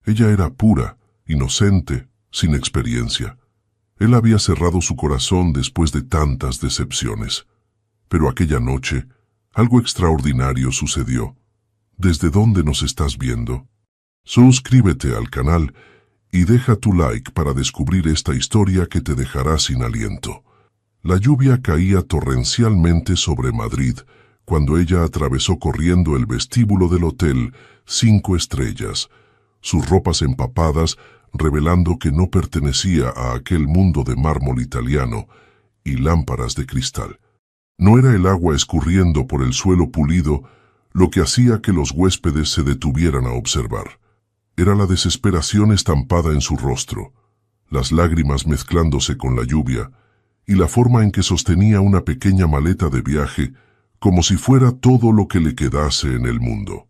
Ella era pura, inocente, sin experiencia. Él había cerrado su corazón después de tantas decepciones. Pero aquella noche, algo extraordinario sucedió. ¿Desde dónde nos estás viendo? Suscríbete al canal y deja tu like para descubrir esta historia que te dejará sin aliento. La lluvia caía torrencialmente sobre Madrid cuando ella atravesó corriendo el vestíbulo del hotel 5 estrellas, sus ropas empapadas revelando que no pertenecía a aquel mundo de mármol italiano y lámparas de cristal. No era el agua escurriendo por el suelo pulido lo que hacía que los huéspedes se detuvieran a observar. Era la desesperación estampada en su rostro, las lágrimas mezclándose con la lluvia y la forma en que sostenía una pequeña maleta de viaje como si fuera todo lo que le quedase en el mundo.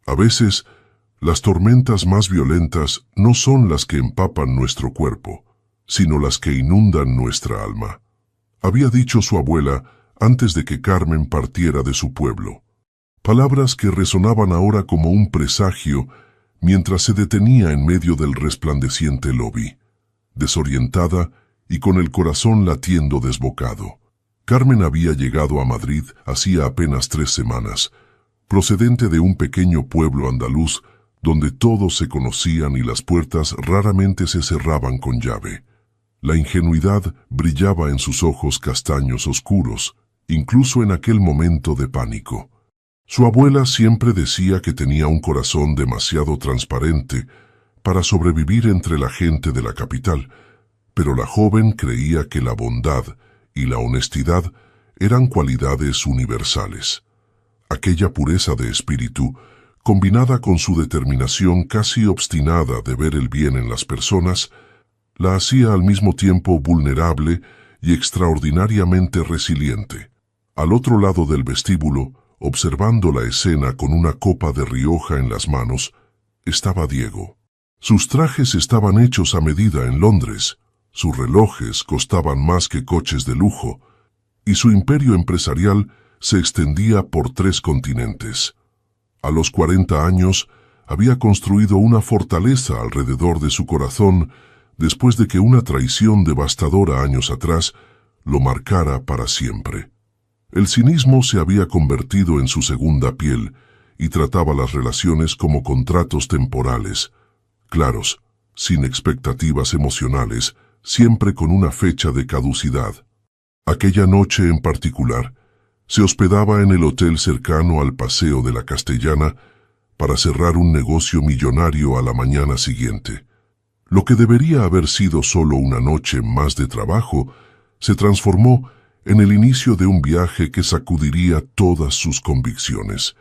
A veces, las tormentas más violentas no son las que empapan nuestro cuerpo, sino las que inundan nuestra alma. Había dicho su abuela antes de que Carmen partiera de su pueblo. Palabras que resonaban ahora como un presagio mientras se detenía en medio del resplandeciente lobby, desorientada y con el corazón latiendo desbocado. Carmen había llegado a Madrid hacía apenas 3 semanas, procedente de un pequeño pueblo andaluz donde todos se conocían y las puertas raramente se cerraban con llave. La ingenuidad brillaba en sus ojos castaños oscuros, incluso en aquel momento de pánico. Su abuela siempre decía que tenía un corazón demasiado transparente para sobrevivir entre la gente de la capital, pero la joven creía que la bondad y la honestidad eran cualidades universales. Aquella pureza de espíritu, combinada con su determinación casi obstinada de ver el bien en las personas, la hacía al mismo tiempo vulnerable y extraordinariamente resiliente. Al otro lado del vestíbulo, observando la escena con una copa de Rioja en las manos, estaba Diego. Sus trajes estaban hechos a medida en Londres, sus relojes costaban más que coches de lujo, y su imperio empresarial se extendía por 3 continentes. A los 40 años, había construido una fortaleza alrededor de su corazón después de que una traición devastadora años atrás lo marcara para siempre. El cinismo se había convertido en su segunda piel y trataba las relaciones como contratos temporales, claros, sin expectativas emocionales, siempre con una fecha de caducidad. Aquella noche en particular, se hospedaba en el hotel cercano al Paseo de la Castellana para cerrar un negocio millonario a la mañana siguiente. Lo que debería haber sido solo una noche más de trabajo, se transformó en el inicio de un viaje que sacudiría todas sus convicciones.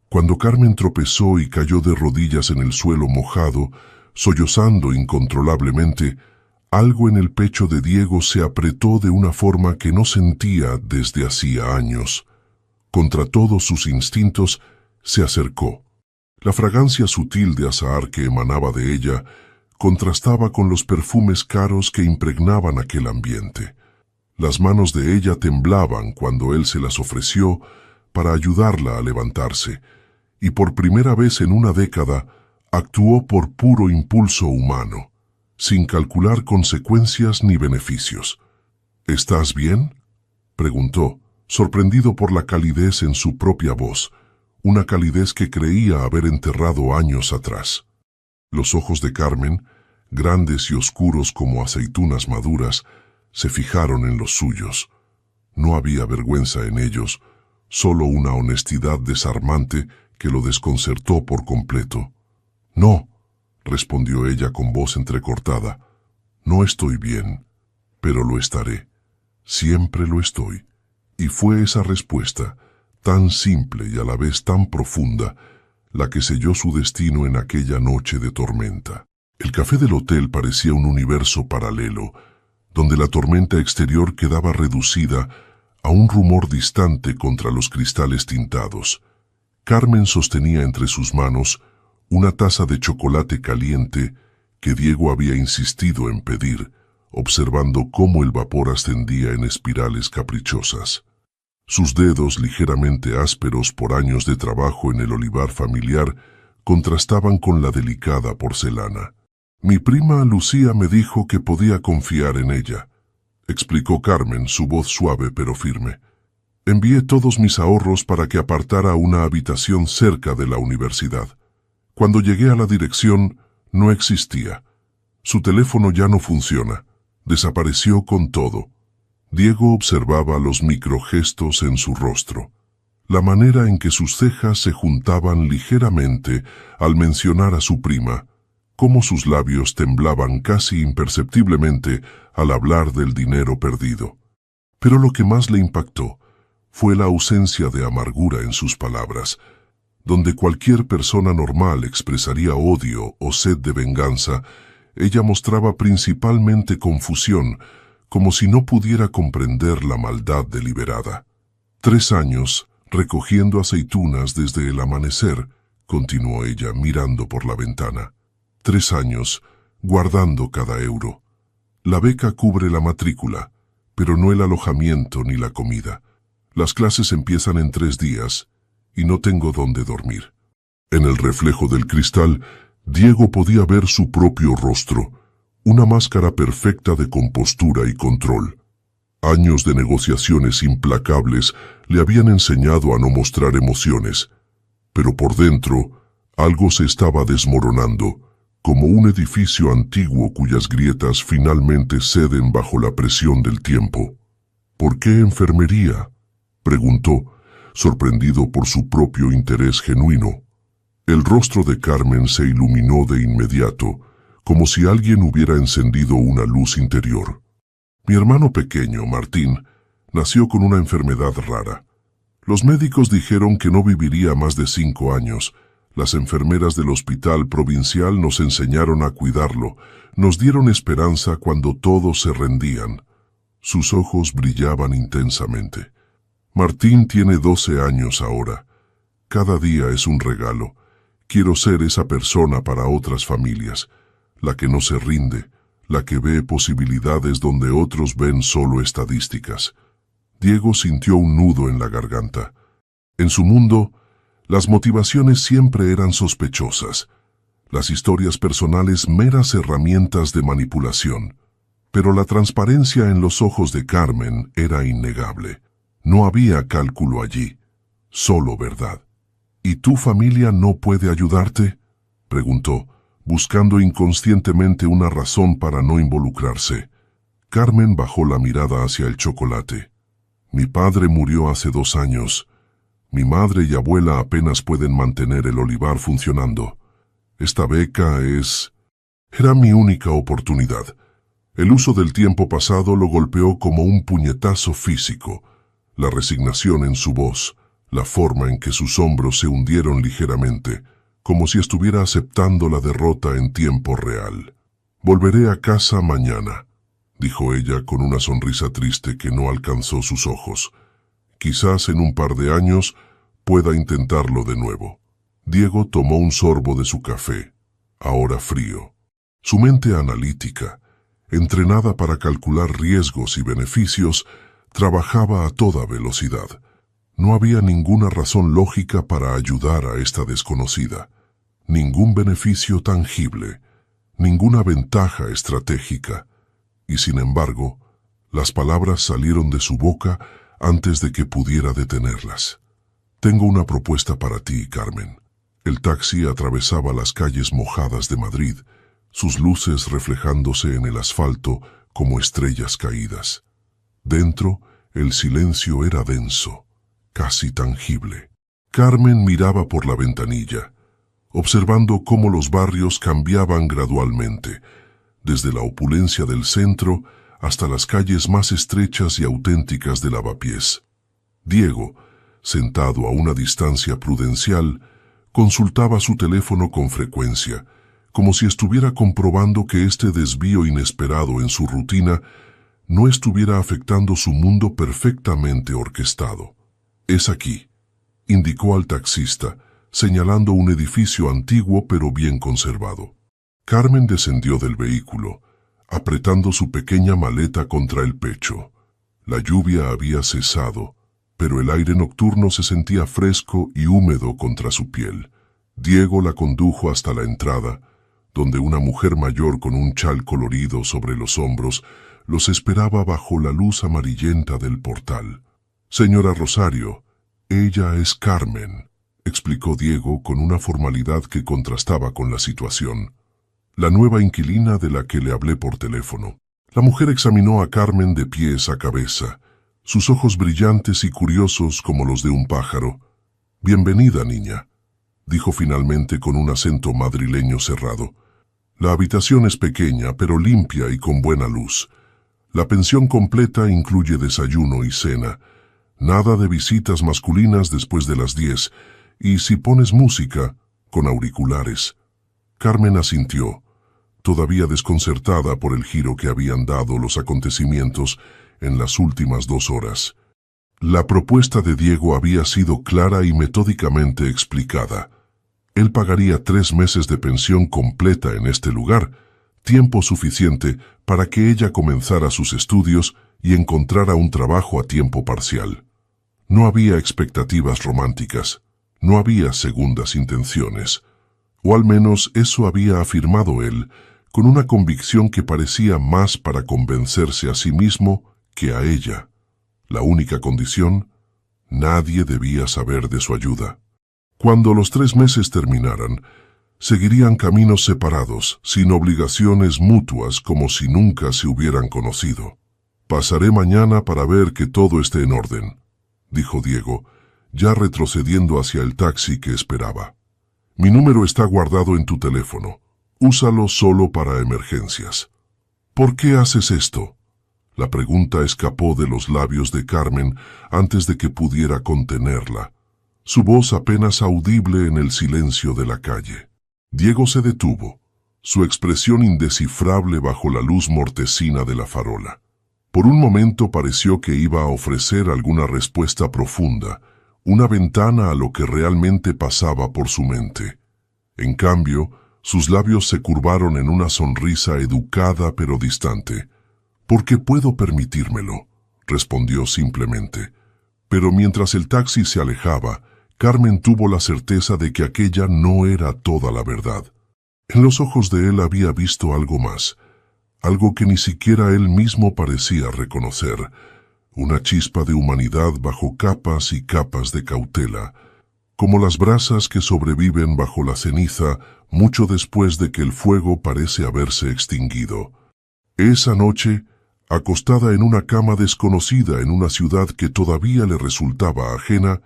Cuando Carmen tropezó y cayó de rodillas en el suelo mojado, sollozando incontrolablemente, algo en el pecho de Diego se apretó de una forma que no sentía desde hacía años. Contra todos sus instintos, se acercó. La fragancia sutil de azahar que emanaba de ella contrastaba con los perfumes caros que impregnaban aquel ambiente. Las manos de ella temblaban cuando él se las ofreció para ayudarla a levantarse, y por primera vez en una década actuó por puro impulso humano, sin calcular consecuencias ni beneficios. ¿Estás bien?, preguntó, sorprendido por la calidez en su propia voz, una calidez que creía haber enterrado años atrás. Los ojos de Carmen, grandes y oscuros como aceitunas maduras, se fijaron en los suyos. No había vergüenza en ellos, solo una honestidad desarmante que lo desconcertó por completo. «No», respondió ella con voz entrecortada, «no estoy bien, pero lo estaré. Siempre lo estoy». Y fue esa respuesta, tan simple y a la vez tan profunda, la que selló su destino en aquella noche de tormenta. El café del hotel parecía un universo paralelo, donde la tormenta exterior quedaba reducida a un rumor distante contra los cristales tintados. Carmen sostenía entre sus manos una taza de chocolate caliente que Diego había insistido en pedir, observando cómo el vapor ascendía en espirales caprichosas. Sus dedos, ligeramente ásperos por años de trabajo en el olivar familiar, contrastaban con la delicada porcelana. Mi prima Lucía me dijo que podía confiar en ella, explicó Carmen, su voz suave pero firme. Envié todos mis ahorros para que apartara una habitación cerca de la universidad. Cuando llegué a la dirección, no existía. Su teléfono ya no funciona. Desapareció con todo. Diego observaba los microgestos en su rostro, la manera en que sus cejas se juntaban ligeramente al mencionar a su prima, cómo sus labios temblaban casi imperceptiblemente al hablar del dinero perdido. Pero lo que más le impactó fue la ausencia de amargura en sus palabras. Donde cualquier persona normal expresaría odio o sed de venganza, ella mostraba principalmente confusión, como si no pudiera comprender la maldad deliberada. 3 años, recogiendo aceitunas desde el amanecer, continuó ella mirando por la ventana. 3 años, guardando cada euro. La beca cubre la matrícula, pero no el alojamiento ni la comida. Las clases empiezan en 3 días, y no tengo dónde dormir. En el reflejo del cristal, Diego podía ver su propio rostro, una máscara perfecta de compostura y control. Años de negociaciones implacables le habían enseñado a no mostrar emociones, pero por dentro algo se estaba desmoronando, como un edificio antiguo cuyas grietas finalmente ceden bajo la presión del tiempo. ¿Por qué enfermería?, preguntó, sorprendido por su propio interés genuino. El rostro de Carmen se iluminó de inmediato, como si alguien hubiera encendido una luz interior. Mi hermano pequeño, Martín, nació con una enfermedad rara. Los médicos dijeron que no viviría más de 5 años. Las enfermeras del hospital provincial nos enseñaron a cuidarlo, nos dieron esperanza cuando todos se rendían. Sus ojos brillaban intensamente. Martín tiene 12 años ahora. Cada día es un regalo. Quiero ser esa persona para otras familias, la que no se rinde, la que ve posibilidades donde otros ven solo estadísticas. Diego sintió un nudo en la garganta. En su mundo, las motivaciones siempre eran sospechosas, las historias personales meras herramientas de manipulación. Pero la transparencia en los ojos de Carmen era innegable. No había cálculo allí, solo verdad. ¿Y tu familia no puede ayudarte?, preguntó, buscando inconscientemente una razón para no involucrarse. Carmen bajó la mirada hacia el chocolate. Mi padre murió hace 2 años. Mi madre y abuela apenas pueden mantener el olivar funcionando. Esta beca era mi única oportunidad. El uso del tiempo pasado lo golpeó como un puñetazo físico. La resignación en su voz, la forma en que sus hombros se hundieron ligeramente, como si estuviera aceptando la derrota en tiempo real. Volveré a casa mañana, dijo ella con una sonrisa triste que no alcanzó sus ojos. Quizás en un par de años pueda intentarlo de nuevo. Diego tomó un sorbo de su café, ahora frío. Su mente analítica, entrenada para calcular riesgos y beneficios, trabajaba a toda velocidad. No había ninguna razón lógica para ayudar a esta desconocida, ningún beneficio tangible, ninguna ventaja estratégica, y sin embargo, las palabras salieron de su boca antes de que pudiera detenerlas. Tengo una propuesta para ti, Carmen. El taxi atravesaba las calles mojadas de Madrid, sus luces reflejándose en el asfalto como estrellas caídas. Dentro, el silencio era denso, casi tangible. Carmen miraba por la ventanilla, observando cómo los barrios cambiaban gradualmente, desde la opulencia del centro hasta las calles más estrechas y auténticas de Lavapiés. Diego, sentado a una distancia prudencial, consultaba su teléfono con frecuencia, como si estuviera comprobando que este desvío inesperado en su rutina no estuviera afectando su mundo perfectamente orquestado. «Es aquí», indicó al taxista, señalando un edificio antiguo pero bien conservado. Carmen descendió del vehículo, apretando su pequeña maleta contra el pecho. La lluvia había cesado, pero el aire nocturno se sentía fresco y húmedo contra su piel. Diego la condujo hasta la entrada, donde una mujer mayor con un chal colorido sobre los hombros los esperaba bajo la luz amarillenta del portal. «Señora Rosario, ella es Carmen», explicó Diego con una formalidad que contrastaba con la situación. «La nueva inquilina de la que le hablé por teléfono». La mujer examinó a Carmen de pies a cabeza, sus ojos brillantes y curiosos como los de un pájaro. «Bienvenida, niña», dijo finalmente con un acento madrileño cerrado. «La habitación es pequeña, pero limpia y con buena luz. La pensión completa incluye desayuno y cena. Nada de visitas masculinas después de las 10, y si pones música, con auriculares». Carmen asintió, todavía desconcertada por el giro que habían dado los acontecimientos en las últimas 2 horas. La propuesta de Diego había sido clara y metódicamente explicada. Él pagaría 3 meses de pensión completa en este lugar, tiempo suficiente para que ella comenzara sus estudios y encontrara un trabajo a tiempo parcial. No había expectativas románticas, no había segundas intenciones, o al menos eso había afirmado él, con una convicción que parecía más para convencerse a sí mismo que a ella. La única condición: nadie debía saber de su ayuda. Cuando los 3 meses terminaran, seguirían caminos separados, sin obligaciones mutuas, como si nunca se hubieran conocido. «Pasaré mañana para ver que todo esté en orden», dijo Diego, ya retrocediendo hacia el taxi que esperaba. «Mi número está guardado en tu teléfono. Úsalo solo para emergencias». «¿Por qué haces esto?». La pregunta escapó de los labios de Carmen antes de que pudiera contenerla, su voz apenas audible en el silencio de la calle. Diego se detuvo, su expresión indescifrable bajo la luz mortecina de la farola. Por un momento pareció que iba a ofrecer alguna respuesta profunda, una ventana a lo que realmente pasaba por su mente. En cambio, sus labios se curvaron en una sonrisa educada pero distante. «Porque puedo permitírmelo», respondió simplemente. Pero mientras el taxi se alejaba, Carmen tuvo la certeza de que aquella no era toda la verdad. En los ojos de él había visto algo más, algo que ni siquiera él mismo parecía reconocer, una chispa de humanidad bajo capas y capas de cautela, como las brasas que sobreviven bajo la ceniza mucho después de que el fuego parece haberse extinguido. Esa noche, acostada en una cama desconocida en una ciudad que todavía le resultaba ajena,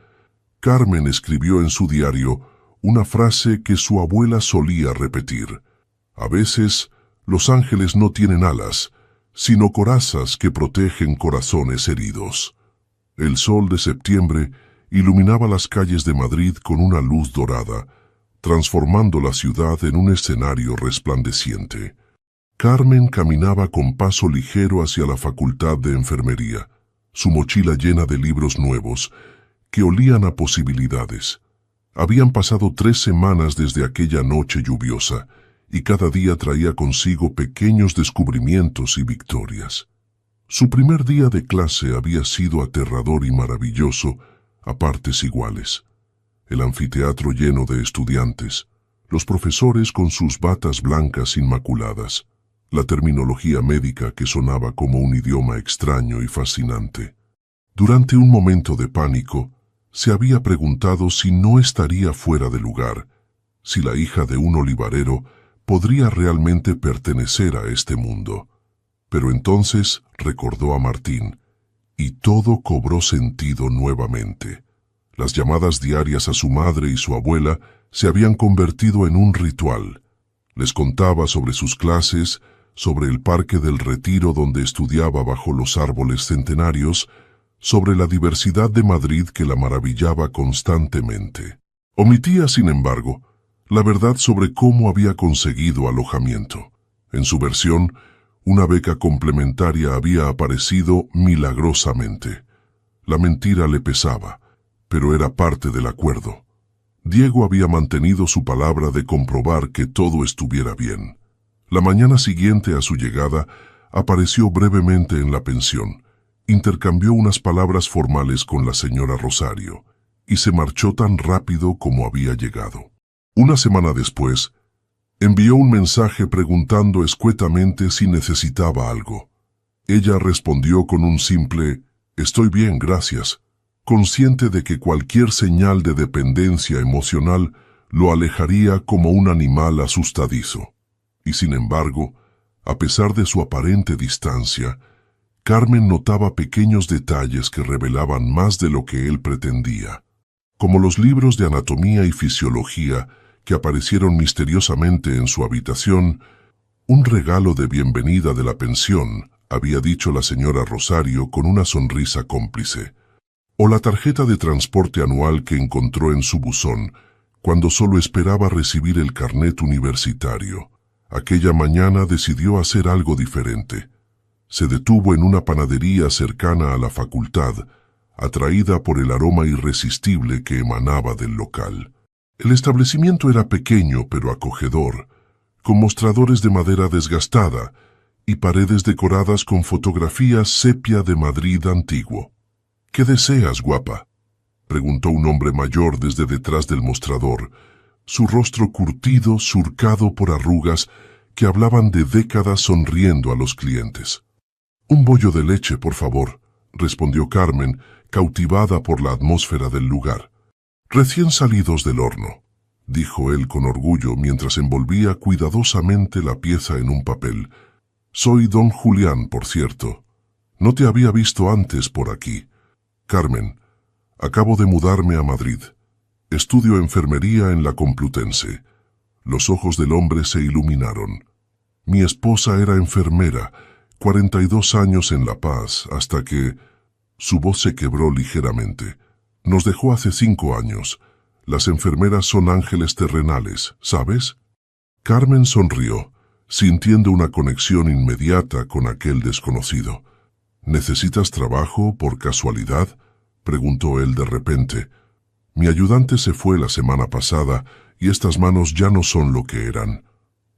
Carmen escribió en su diario una frase que su abuela solía repetir: «A veces, los ángeles no tienen alas, sino corazas que protegen corazones heridos». El sol de septiembre iluminaba las calles de Madrid con una luz dorada, transformando la ciudad en un escenario resplandeciente. Carmen caminaba con paso ligero hacia la facultad de enfermería, su mochila llena de libros nuevos, que olían a posibilidades. Habían pasado 3 semanas desde aquella noche lluviosa, y cada día traía consigo pequeños descubrimientos y victorias. Su primer día de clase había sido aterrador y maravilloso, a partes iguales. El anfiteatro lleno de estudiantes, los profesores con sus batas blancas inmaculadas, la terminología médica que sonaba como un idioma extraño y fascinante. Durante un momento de pánico, se había preguntado si no estaría fuera de lugar, si la hija de un olivarero podría realmente pertenecer a este mundo. Pero entonces recordó a Martín, y todo cobró sentido nuevamente. Las llamadas diarias a su madre y su abuela se habían convertido en un ritual. Les contaba sobre sus clases, sobre el Parque del Retiro donde estudiaba bajo los árboles centenarios, sobre la diversidad de Madrid que la maravillaba constantemente. Omitía, sin embargo, la verdad sobre cómo había conseguido alojamiento. En su versión, una beca complementaria había aparecido milagrosamente. La mentira le pesaba, pero era parte del acuerdo. Diego había mantenido su palabra de comprobar que todo estuviera bien. La mañana siguiente a su llegada, apareció brevemente en la pensión, intercambió unas palabras formales con la señora Rosario, y se marchó tan rápido como había llegado. Una semana después, envió un mensaje preguntando escuetamente si necesitaba algo. Ella respondió con un simple «Estoy bien, gracias», consciente de que cualquier señal de dependencia emocional lo alejaría como un animal asustadizo. Y sin embargo, a pesar de su aparente distancia, Carmen notaba pequeños detalles que revelaban más de lo que él pretendía, como los libros de anatomía y fisiología que aparecieron misteriosamente en su habitación. Un regalo de bienvenida de la pensión, había dicho la señora Rosario con una sonrisa cómplice, o la tarjeta de transporte anual que encontró en su buzón, cuando solo esperaba recibir el carnet universitario. Aquella mañana decidió hacer algo diferente. Se detuvo en una panadería cercana a la facultad, atraída por el aroma irresistible que emanaba del local. El establecimiento era pequeño pero acogedor, con mostradores de madera desgastada y paredes decoradas con fotografías sepia de Madrid antiguo. «¿Qué deseas, guapa?», preguntó un hombre mayor desde detrás del mostrador, su rostro curtido, surcado por arrugas que hablaban de décadas, sonriendo a los clientes. «Un bollo de leche, por favor», respondió Carmen, cautivada por la atmósfera del lugar. «Recién salidos del horno», dijo él con orgullo mientras envolvía cuidadosamente la pieza en un papel. «Soy don Julián, por cierto. No te había visto antes por aquí. Carmen, acabo de mudarme a Madrid. Estudio enfermería en la Complutense». Los ojos del hombre se iluminaron. «Mi esposa era enfermera, 42 años en La Paz, hasta que...». Su voz se quebró ligeramente. «Nos dejó hace 5 años. Las enfermeras son ángeles terrenales, ¿sabes?». Carmen sonrió, sintiendo una conexión inmediata con aquel desconocido. «¿Necesitas trabajo, por casualidad?», preguntó él de repente. «Mi ayudante se fue la semana pasada y estas manos ya no son lo que eran».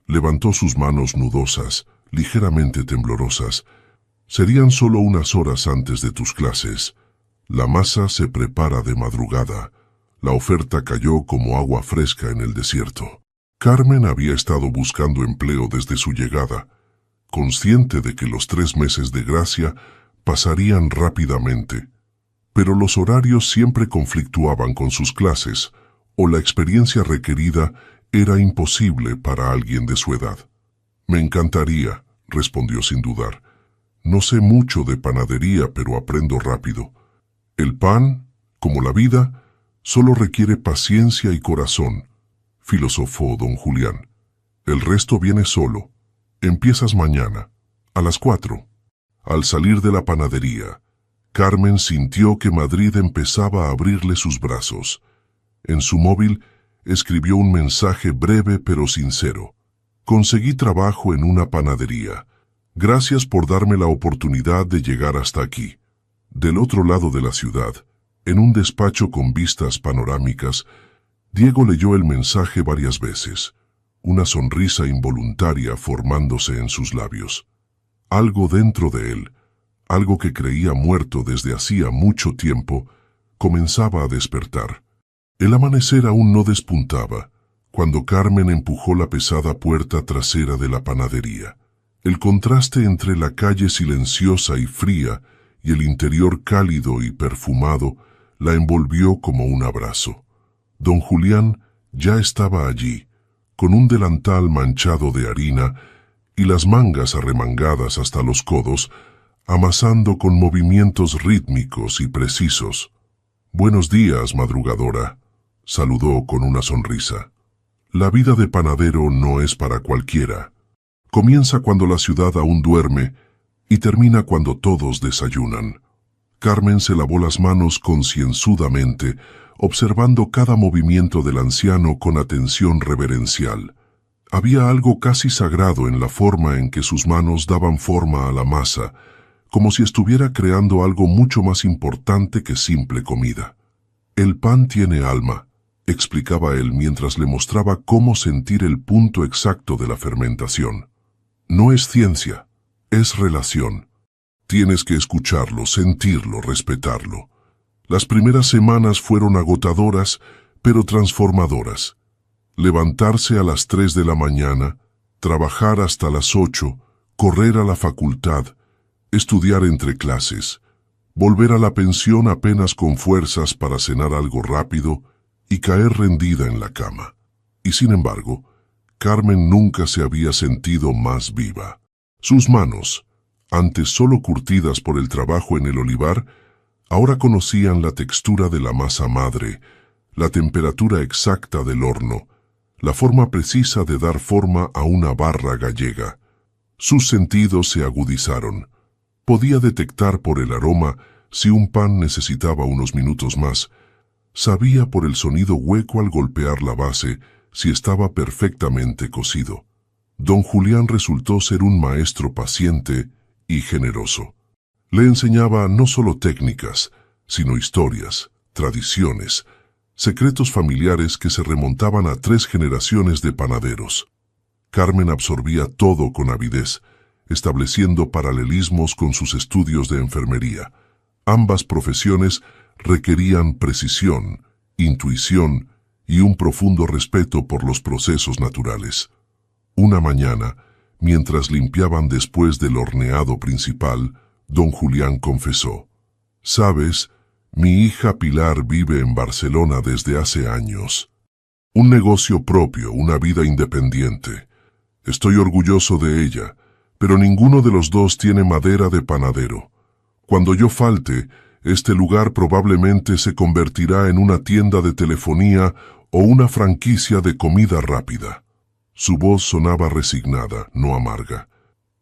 Levantó sus manos nudosas, ligeramente temblorosas. «Serían solo unas horas antes de tus clases. La masa se prepara de madrugada». La oferta cayó como agua fresca en el desierto. Carmen había estado buscando empleo desde su llegada, consciente de que los 3 meses de gracia pasarían rápidamente. Pero los horarios siempre conflictuaban con sus clases, o la experiencia requerida era imposible para alguien de su edad. «Me encantaría», respondió sin dudar. «No sé mucho de panadería, pero aprendo rápido. El pan, como la vida, solo requiere paciencia y corazón», filosofó don Julián. «El resto viene solo. Empiezas mañana, a las 4». Al salir de la panadería, Carmen sintió que Madrid empezaba a abrirle sus brazos. En su móvil escribió un mensaje breve pero sincero. «Conseguí trabajo en una panadería. Gracias por darme la oportunidad de llegar hasta aquí». Del otro lado de la ciudad, en un despacho con vistas panorámicas, Diego leyó el mensaje varias veces, una sonrisa involuntaria formándose en sus labios. Algo dentro de él, algo que creía muerto desde hacía mucho tiempo, comenzaba a despertar. El amanecer aún no despuntaba, cuando Carmen empujó la pesada puerta trasera de la panadería. El contraste entre la calle silenciosa y fría y el interior cálido y perfumado la envolvió como un abrazo. Don Julián ya estaba allí, con un delantal manchado de harina y las mangas arremangadas hasta los codos, amasando con movimientos rítmicos y precisos. «Buenos días, madrugadora», saludó con una sonrisa. «La vida de panadero no es para cualquiera. Comienza cuando la ciudad aún duerme y termina cuando todos desayunan». Carmen se lavó las manos concienzudamente, observando cada movimiento del anciano con atención reverencial. Había algo casi sagrado en la forma en que sus manos daban forma a la masa, como si estuviera creando algo mucho más importante que simple comida. «El pan tiene alma», explicaba él mientras le mostraba cómo sentir el punto exacto de la fermentación. «No es ciencia, es relación. Tienes que escucharlo, sentirlo, respetarlo. Las primeras semanas fueron agotadoras, pero transformadoras. Levantarse a las 3 de la mañana, trabajar hasta las 8, correr a la facultad, estudiar entre clases, volver a la pensión apenas con fuerzas para cenar algo rápido y caer rendida en la cama. Y sin embargo, Carmen nunca se había sentido más viva. Sus manos, antes solo curtidas por el trabajo en el olivar, ahora conocían la textura de la masa madre, la temperatura exacta del horno, la forma precisa de dar forma a una barra gallega. Sus sentidos se agudizaron. Podía detectar por el aroma si un pan necesitaba unos minutos más. Sabía por el sonido hueco al golpear la base si estaba perfectamente cocido. Don Julián resultó ser un maestro paciente y generoso. Le enseñaba no solo técnicas, sino historias, tradiciones, secretos familiares que se remontaban a 3 generaciones de panaderos. Carmen absorbía todo con avidez, estableciendo paralelismos con sus estudios de enfermería. Ambas profesiones requerían precisión, intuición y un profundo respeto por los procesos naturales. Una mañana, mientras limpiaban después del horneado principal, don Julián confesó: «Sabes, mi hija Pilar vive en Barcelona desde hace años. Un negocio propio, una vida independiente. Estoy orgulloso de ella, pero ninguno de los dos tiene madera de panadero. Cuando yo falte, este lugar probablemente se convertirá en una tienda de telefonía o una franquicia de comida rápida». Su voz sonaba resignada, no amarga.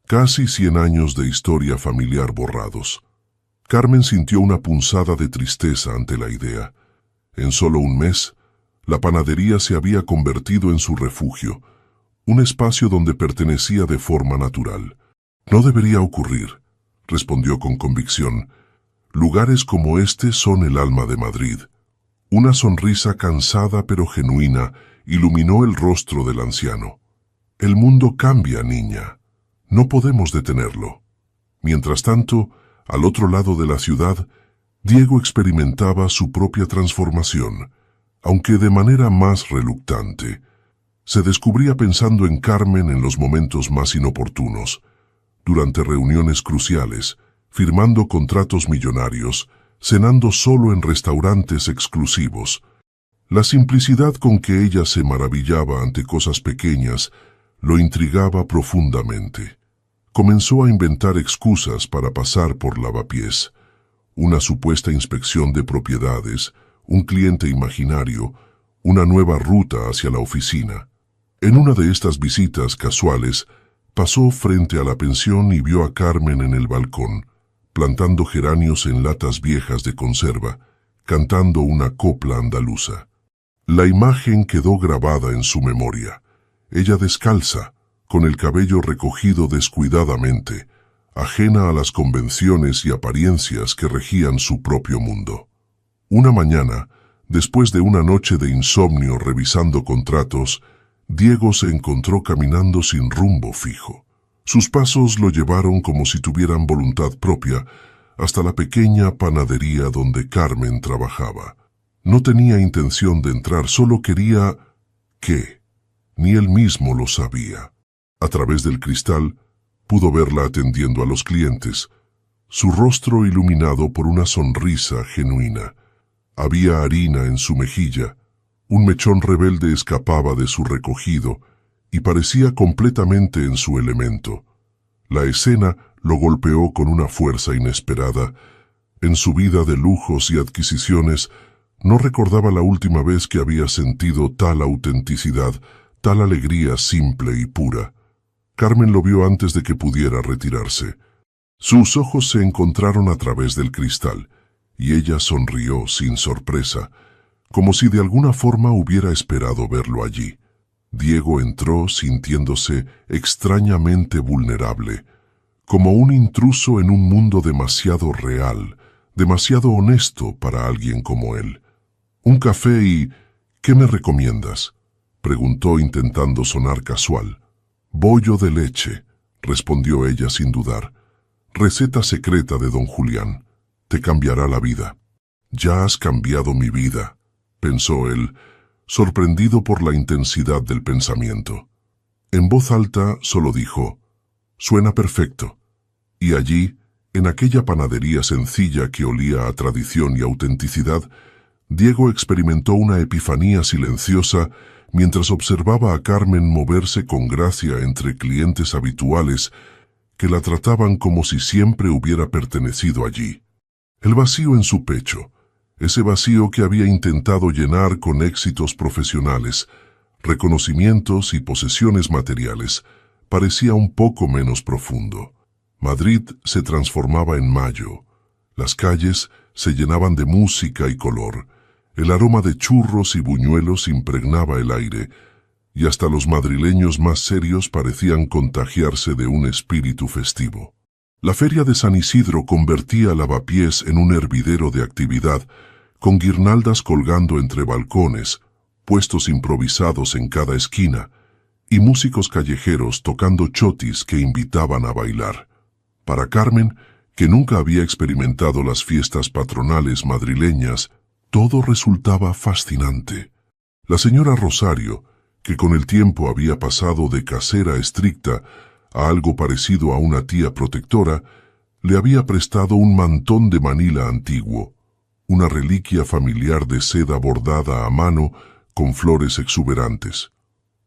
Casi 100 años de historia familiar borrados. Carmen sintió una punzada de tristeza ante la idea. En solo un mes, la panadería se había convertido en su refugio, un espacio donde pertenecía de forma natural. «No debería ocurrir», respondió con convicción. «Lugares como este son el alma de Madrid». Una sonrisa cansada pero genuina iluminó el rostro del anciano. «El mundo cambia, niña. No podemos detenerlo». Mientras tanto, al otro lado de la ciudad, Diego experimentaba su propia transformación, aunque de manera más reluctante. Se descubría pensando en Carmen en los momentos más inoportunos, durante reuniones cruciales, firmando contratos millonarios, cenando solo en restaurantes exclusivos. La simplicidad con que ella se maravillaba ante cosas pequeñas lo intrigaba profundamente. Comenzó a inventar excusas para pasar por Lavapiés, una supuesta inspección de propiedades, un cliente imaginario, una nueva ruta hacia la oficina. En una de estas visitas casuales, pasó frente a la pensión y vio a Carmen en el balcón, plantando geranios en latas viejas de conserva, cantando una copla andaluza. La imagen quedó grabada en su memoria. Ella descalza, con el cabello recogido descuidadamente, ajena a las convenciones y apariencias que regían su propio mundo. Una mañana, después de una noche de insomnio revisando contratos, Diego se encontró caminando sin rumbo fijo. Sus pasos lo llevaron como si tuvieran voluntad propia hasta la pequeña panadería donde Carmen trabajaba. No tenía intención de entrar, solo quería... ¿qué? Ni él mismo lo sabía. A través del cristal pudo verla atendiendo a los clientes, su rostro iluminado por una sonrisa genuina. Había harina en su mejilla, un mechón rebelde escapaba de su recogido y parecía completamente en su elemento. La escena lo golpeó con una fuerza inesperada. En su vida de lujos y adquisiciones, no recordaba la última vez que había sentido tal autenticidad, tal alegría simple y pura. Carmen lo vio antes de que pudiera retirarse. Sus ojos se encontraron a través del cristal, y ella sonrió sin sorpresa, como si de alguna forma hubiera esperado verlo allí. Diego entró sintiéndose extrañamente vulnerable, como un intruso en un mundo demasiado real, demasiado honesto para alguien como él. «Un café y... ¿qué me recomiendas?», preguntó intentando sonar casual. «Bollo de leche», respondió ella sin dudar. «Receta secreta de don Julián. Te cambiará la vida». «Ya has cambiado mi vida», pensó él, sorprendido por la intensidad del pensamiento. En voz alta solo dijo: «Suena perfecto». Y allí, en aquella panadería sencilla que olía a tradición y autenticidad, Diego experimentó una epifanía silenciosa mientras observaba a Carmen moverse con gracia entre clientes habituales que la trataban como si siempre hubiera pertenecido allí. El vacío en su pecho, ese vacío que había intentado llenar con éxitos profesionales, reconocimientos y posesiones materiales, parecía un poco menos profundo. Madrid se transformaba en mayo. Las calles se llenaban de música y color. El aroma de churros y buñuelos impregnaba el aire, y hasta los madrileños más serios parecían contagiarse de un espíritu festivo. La feria de San Isidro convertía Lavapiés en un hervidero de actividad, con guirnaldas colgando entre balcones, puestos improvisados en cada esquina, y músicos callejeros tocando chotis que invitaban a bailar. Para Carmen, que nunca había experimentado las fiestas patronales madrileñas, todo resultaba fascinante. La señora Rosario, que con el tiempo había pasado de casera estricta a algo parecido a una tía protectora, le había prestado un mantón de Manila antiguo, una reliquia familiar de seda bordada a mano con flores exuberantes.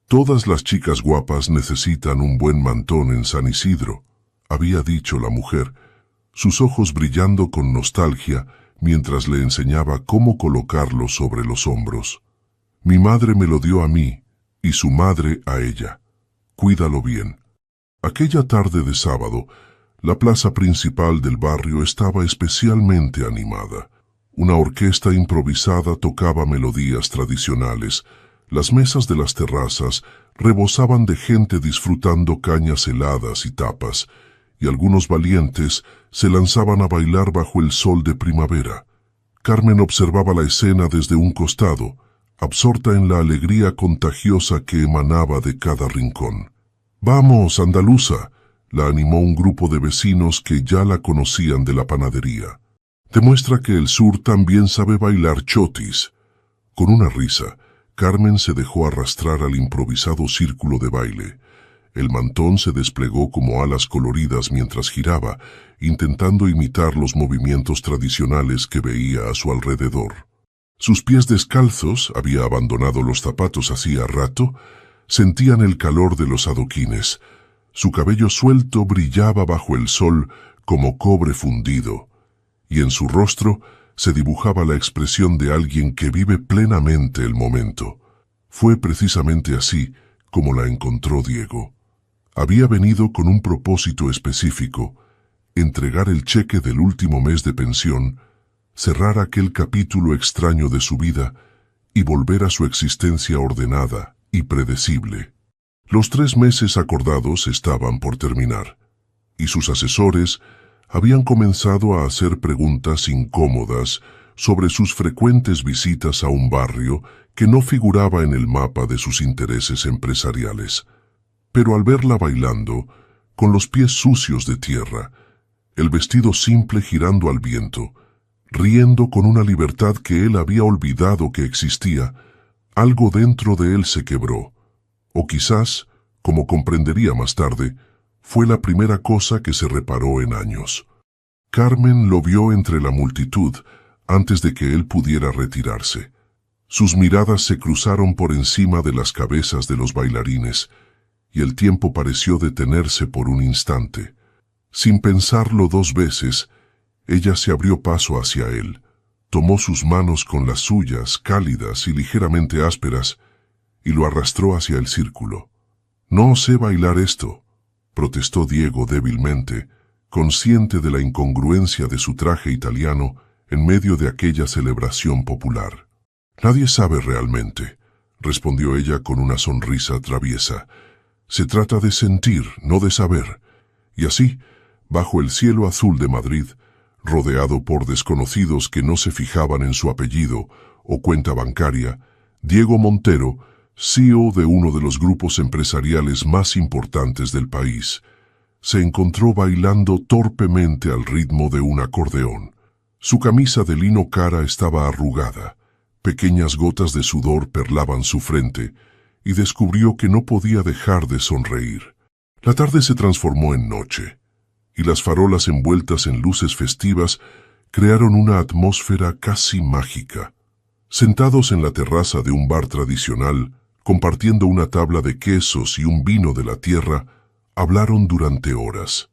«Todas las chicas guapas necesitan un buen mantón en San Isidro», había dicho la mujer, sus ojos brillando con nostalgia mientras le enseñaba cómo colocarlo sobre los hombros. «Mi madre me lo dio a mí y su madre a ella. Cuídalo bien». Aquella tarde de sábado, la plaza principal del barrio estaba especialmente animada. Una orquesta improvisada tocaba melodías tradicionales. Las mesas de las terrazas rebosaban de gente disfrutando cañas heladas y tapas, y algunos valientes se lanzaban a bailar bajo el sol de primavera. Carmen observaba la escena desde un costado, absorta en la alegría contagiosa que emanaba de cada rincón. «Vamos, andaluza», la animó un grupo de vecinos que ya la conocían de la panadería. «Demuestra que el sur también sabe bailar chotis». Con una risa, Carmen se dejó arrastrar al improvisado círculo de baile. El mantón se desplegó como alas coloridas mientras giraba, intentando imitar los movimientos tradicionales que veía a su alrededor. Sus pies descalzos, había abandonado los zapatos hacía rato, sentían el calor de los adoquines. Su cabello suelto brillaba bajo el sol como cobre fundido, y en su rostro se dibujaba la expresión de alguien que vive plenamente el momento. Fue precisamente así como la encontró Diego. Había venido con un propósito específico: entregar el cheque del último mes de pensión, cerrar aquel capítulo extraño de su vida y volver a su existencia ordenada y predecible. Los 3 meses acordados estaban por terminar, y sus asesores habían comenzado a hacer preguntas incómodas sobre sus frecuentes visitas a un barrio que no figuraba en el mapa de sus intereses empresariales. Pero al verla bailando, con los pies sucios de tierra, el vestido simple girando al viento, riendo con una libertad que él había olvidado que existía, algo dentro de él se quebró. O quizás, como comprendería más tarde, fue la primera cosa que se reparó en años. Carmen lo vio entre la multitud antes de que él pudiera retirarse. Sus miradas se cruzaron por encima de las cabezas de los bailarines, y el tiempo pareció detenerse por un instante. Sin pensarlo 2 veces, ella se abrió paso hacia él, tomó sus manos con las suyas, cálidas y ligeramente ásperas, y lo arrastró hacia el círculo. «No sé bailar esto», protestó Diego débilmente, consciente de la incongruencia de su traje italiano en medio de aquella celebración popular. «Nadie sabe realmente», respondió ella con una sonrisa traviesa. «Se trata de sentir, no de saber». Y así, bajo el cielo azul de Madrid, rodeado por desconocidos que no se fijaban en su apellido o cuenta bancaria, Diego Montero, CEO de uno de los grupos empresariales más importantes del país, se encontró bailando torpemente al ritmo de un acordeón. Su camisa de lino cara estaba arrugada, Pequeñas gotas de sudor perlaban su frente y descubrió que no podía dejar de sonreír. La tarde se transformó en noche, y las farolas envueltas en luces festivas crearon una atmósfera casi mágica. Sentados en la terraza de un bar tradicional, compartiendo una tabla de quesos y un vino de la tierra, hablaron durante horas.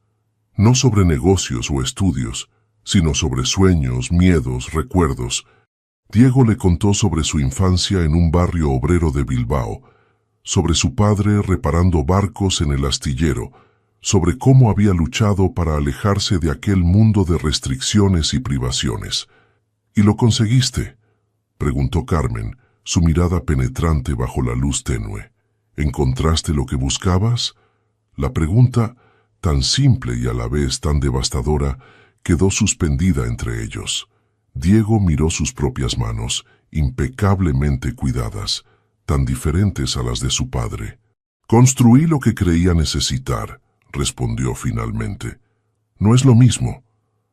No sobre negocios o estudios, sino sobre sueños, miedos, recuerdos. Diego le contó sobre su infancia en un barrio obrero de Bilbao, sobre su padre reparando barcos en el astillero, sobre cómo había luchado para alejarse de aquel mundo de restricciones y privaciones. —¿Y lo conseguiste? —preguntó Carmen, su mirada penetrante bajo la luz tenue. —¿Encontraste lo que buscabas? La pregunta, tan simple y a la vez tan devastadora, quedó suspendida entre ellos. Diego miró sus propias manos, impecablemente cuidadas, tan diferentes a las de su padre. —Construí lo que creía necesitar —respondió finalmente—. No es lo mismo.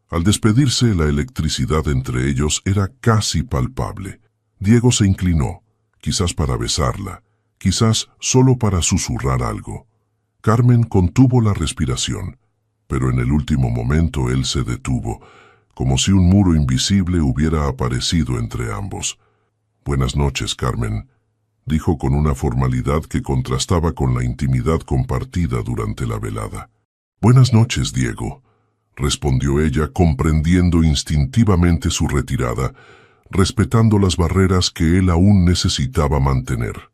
Al despedirse, la electricidad entre ellos era casi palpable. Diego se inclinó, quizás para besarla, quizás solo para susurrar algo. Carmen contuvo la respiración, pero en el último momento él se detuvo, como si un muro invisible hubiera aparecido entre ambos. —Buenas noches, Carmen —dijo con una formalidad que contrastaba con la intimidad compartida durante la velada. —Buenas noches, Diego —respondió ella, comprendiendo instintivamente su retirada, respetando las barreras que él aún necesitaba mantener.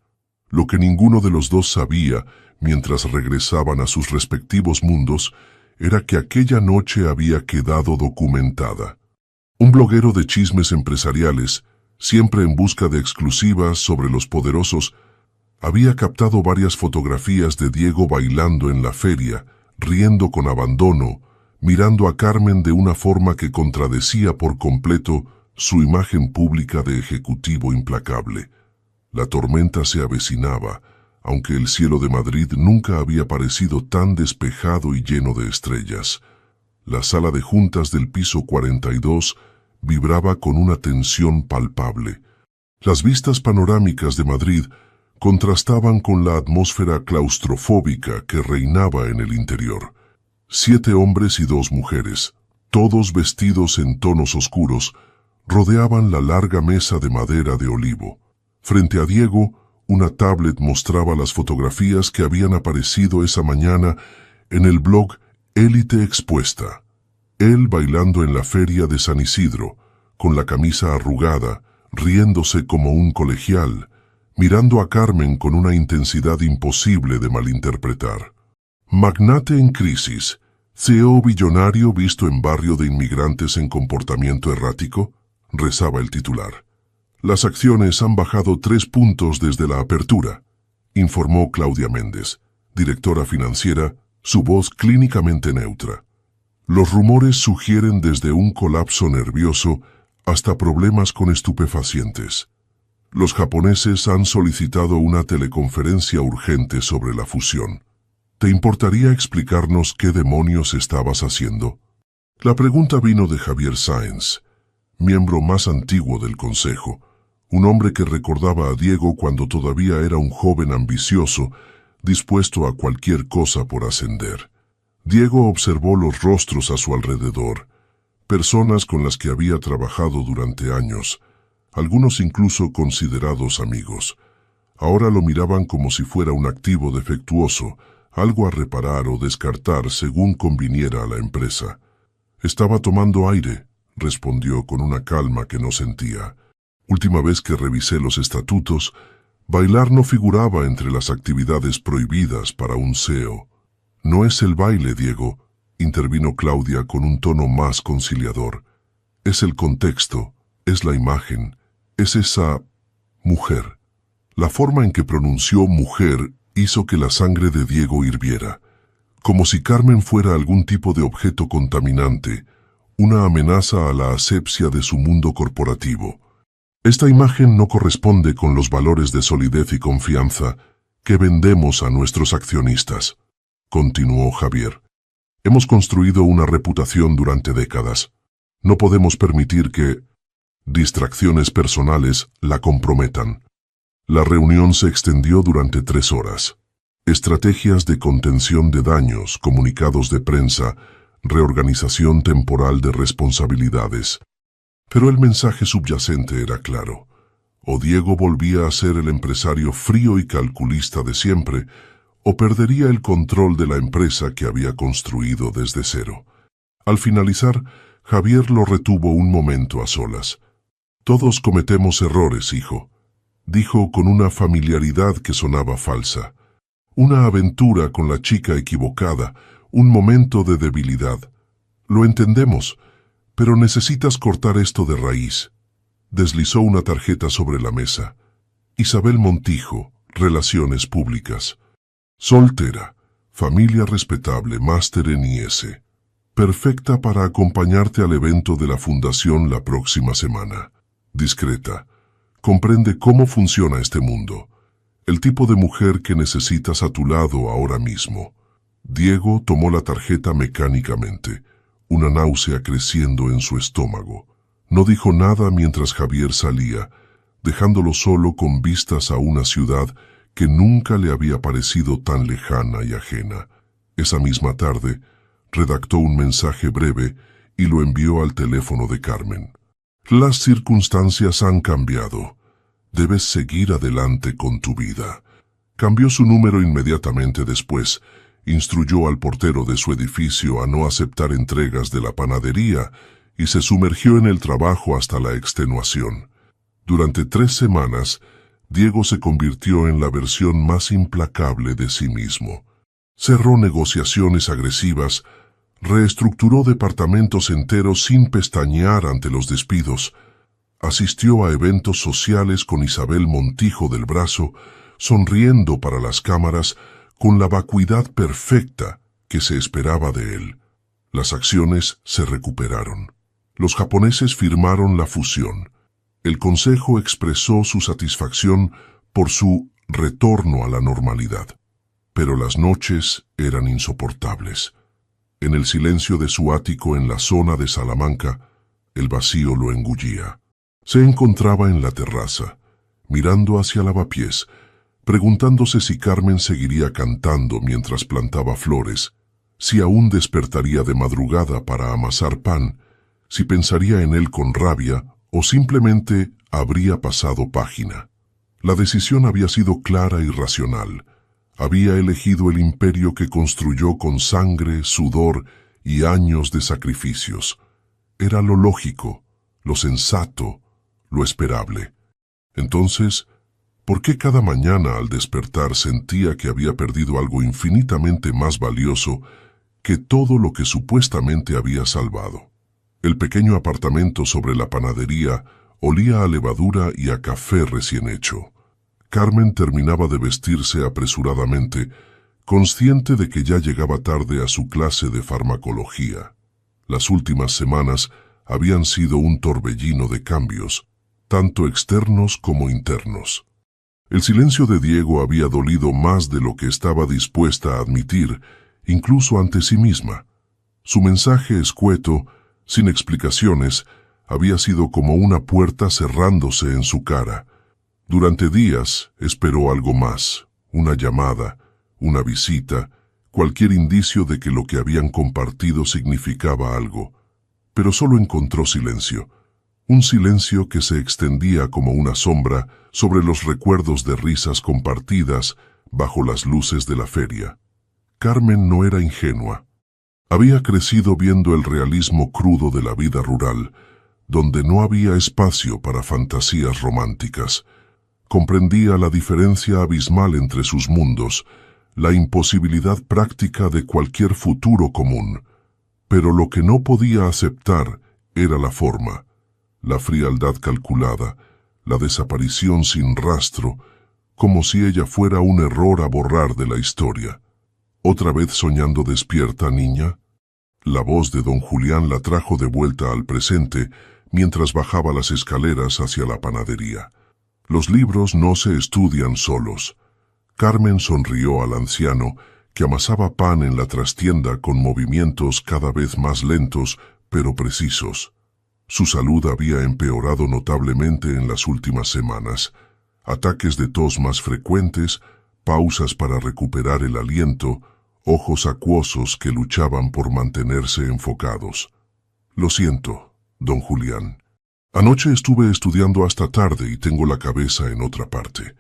Lo que ninguno de los dos sabía, mientras regresaban a sus respectivos mundos, era que aquella noche había quedado documentada. Un bloguero de chismes empresariales, siempre en busca de exclusivas sobre los poderosos, había captado varias fotografías de Diego bailando en la feria, riendo con abandono, mirando a Carmen de una forma que contradecía por completo su imagen pública de ejecutivo implacable. La tormenta se avecinaba, aunque el cielo de Madrid nunca había parecido tan despejado y lleno de estrellas. La sala de juntas del piso 42 vibraba con una tensión palpable. Las vistas panorámicas de Madrid contrastaban con la atmósfera claustrofóbica que reinaba en el interior. 7 hombres y 2 mujeres, todos vestidos en tonos oscuros, rodeaban la larga mesa de madera de olivo. Frente a Diego, una tablet mostraba las fotografías que habían aparecido esa mañana en el blog Élite Expuesta. Él bailando en la feria de San Isidro, con la camisa arrugada, riéndose como un colegial, mirando a Carmen con una intensidad imposible de malinterpretar. Magnate en crisis, CEO billonario visto en barrio de inmigrantes en comportamiento errático, rezaba el titular. Las acciones han bajado 3 puntos desde la apertura, informó Claudia Méndez, directora financiera, su voz clínicamente neutra. Los rumores sugieren desde un colapso nervioso hasta problemas con estupefacientes. Los japoneses han solicitado una teleconferencia urgente sobre la fusión. ¿Te importaría explicarnos qué demonios estabas haciendo? La pregunta vino de Javier Sáenz, miembro más antiguo del Consejo, un hombre que recordaba a Diego cuando todavía era un joven ambicioso, dispuesto a cualquier cosa por ascender. Diego observó los rostros a su alrededor, personas con las que había trabajado durante años, algunos incluso considerados amigos. Ahora lo miraban como si fuera un activo defectuoso, algo a reparar o descartar según conviniera a la empresa. Estaba tomando aire, respondió con una calma que no sentía. Última vez que revisé los estatutos, bailar no figuraba entre las actividades prohibidas para un CEO. No es el baile, Diego, intervino Claudia con un tono más conciliador. Es el contexto, es la imagen, es esa mujer. La forma en que pronunció mujer hizo que la sangre de Diego hirviera, como si Carmen fuera algún tipo de objeto contaminante, una amenaza a la asepsia de su mundo corporativo. Esta imagen no corresponde con los valores de solidez y confianza que vendemos a nuestros accionistas, continuó Javier. Hemos construido una reputación durante décadas. No podemos permitir que... distracciones personales la comprometan. La reunión se extendió durante 3 horas. Estrategias de contención de daños, comunicados de prensa, reorganización temporal de responsabilidades. Pero el mensaje subyacente era claro. O Diego volvía a ser el empresario frío y calculista de siempre, o perdería el control de la empresa que había construido desde cero. Al finalizar, Javier lo retuvo un momento a solas. «Todos cometemos errores, hijo», dijo con una familiaridad que sonaba falsa. Una aventura con la chica equivocada, un momento de debilidad. Lo entendemos, pero necesitas cortar esto de raíz. Deslizó una tarjeta sobre la mesa. Isabel Montijo, Relaciones Públicas. Soltera, familia respetable, máster en IS. Perfecta para acompañarte al evento de la fundación la próxima semana. Discreta. Comprende cómo funciona este mundo. El tipo de mujer que necesitas a tu lado ahora mismo. Diego tomó la tarjeta mecánicamente, una náusea creciendo en su estómago. No dijo nada mientras Javier salía, dejándolo solo con vistas a una ciudad que nunca le había parecido tan lejana y ajena. Esa misma tarde, redactó un mensaje breve y lo envió al teléfono de Carmen. Las circunstancias han cambiado. Debes seguir adelante con tu vida. Cambió su número inmediatamente después. Instruyó al portero de su edificio a no aceptar entregas de la panadería y se sumergió en el trabajo hasta la extenuación. Durante 3 semanas, Diego se convirtió en la versión más implacable de sí mismo. Cerró negociaciones agresivas, reestructuró departamentos enteros sin pestañear ante los despidos, asistió a eventos sociales con Isabel Montijo del brazo, sonriendo para las cámaras con la vacuidad perfecta que se esperaba de él. Las acciones se recuperaron. Los japoneses firmaron la fusión. El consejo expresó su satisfacción por su retorno a la normalidad. Pero las noches eran insoportables. En el silencio de su ático en la zona de Salamanca, el vacío lo engullía. Se encontraba en la terraza, mirando hacia lavapiés, preguntándose si Carmen seguiría cantando mientras plantaba flores, si aún despertaría de madrugada para amasar pan, si pensaría en él con rabia o simplemente habría pasado página. La decisión había sido clara y racional. Había elegido el imperio que construyó con sangre, sudor y años de sacrificios. Era lo lógico, lo sensato, lo esperable. Entonces, ¿por qué cada mañana al despertar sentía que había perdido algo infinitamente más valioso que todo lo que supuestamente había salvado? El pequeño apartamento sobre la panadería olía a levadura y a café recién hecho. Carmen terminaba de vestirse apresuradamente, consciente de que ya llegaba tarde a su clase de farmacología. Las últimas semanas habían sido un torbellino de cambios, tanto externos como internos. El silencio de Diego había dolido más de lo que estaba dispuesta a admitir, incluso ante sí misma. Su mensaje escueto, sin explicaciones, había sido como una puerta cerrándose en su cara. Durante días esperó algo más, una llamada, una visita, cualquier indicio de que lo que habían compartido significaba algo. Pero solo encontró silencio. Un silencio que se extendía como una sombra sobre los recuerdos de risas compartidas bajo las luces de la feria. Carmen no era ingenua. Había crecido viendo el realismo crudo de la vida rural, donde no había espacio para fantasías románticas. Comprendía la diferencia abismal entre sus mundos, la imposibilidad práctica de cualquier futuro común. Pero lo que no podía aceptar era la forma, la frialdad calculada, la desaparición sin rastro, como si ella fuera un error a borrar de la historia. ¿Otra vez soñando despierta, niña? La voz de don Julián la trajo de vuelta al presente mientras bajaba las escaleras hacia la panadería. Los libros no se estudian solos. Carmen sonrió al anciano, que amasaba pan en la trastienda con movimientos cada vez más lentos, pero precisos. Su salud había empeorado notablemente en las últimas semanas. Ataques de tos más frecuentes, pausas para recuperar el aliento, ojos acuosos que luchaban por mantenerse enfocados. Lo siento, don Julián. Anoche estuve estudiando hasta tarde y tengo la cabeza en otra parte.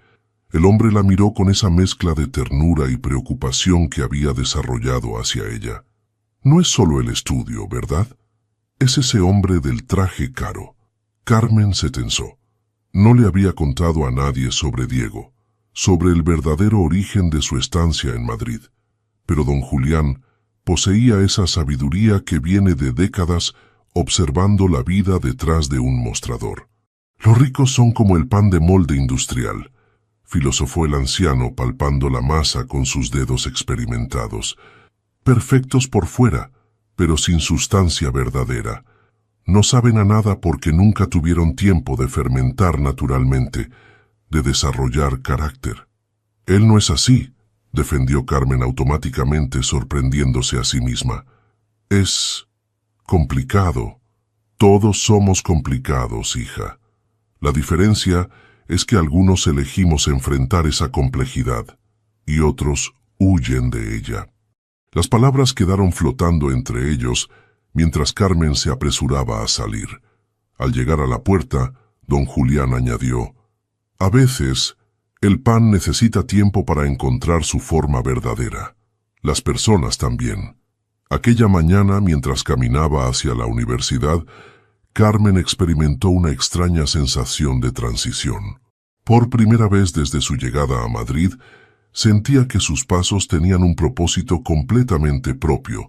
El hombre la miró con esa mezcla de ternura y preocupación que había desarrollado hacia ella. No es solo el estudio, ¿verdad? Es ese hombre del traje caro. Carmen se tensó. No le había contado a nadie sobre Diego, sobre el verdadero origen de su estancia en Madrid. Pero don Julián poseía esa sabiduría que viene de décadas observando la vida detrás de un mostrador. Los ricos son como el pan de molde industrial, filosofó el anciano palpando la masa con sus dedos experimentados. Perfectos por fuera, pero sin sustancia verdadera. No saben a nada porque nunca tuvieron tiempo de fermentar naturalmente, de desarrollar carácter. Él no es así, defendió Carmen automáticamente sorprendiéndose a sí misma. Es complicado. Todos somos complicados, hija. La diferencia es que algunos elegimos enfrentar esa complejidad y otros huyen de ella. Las palabras quedaron flotando entre ellos mientras Carmen se apresuraba a salir. Al llegar a la puerta, don Julián añadió: a veces, el pan necesita tiempo para encontrar su forma verdadera. Las personas también. Aquella mañana, mientras caminaba hacia la universidad, Carmen experimentó una extraña sensación de transición. Por primera vez desde su llegada a Madrid, sentía que sus pasos tenían un propósito completamente propio,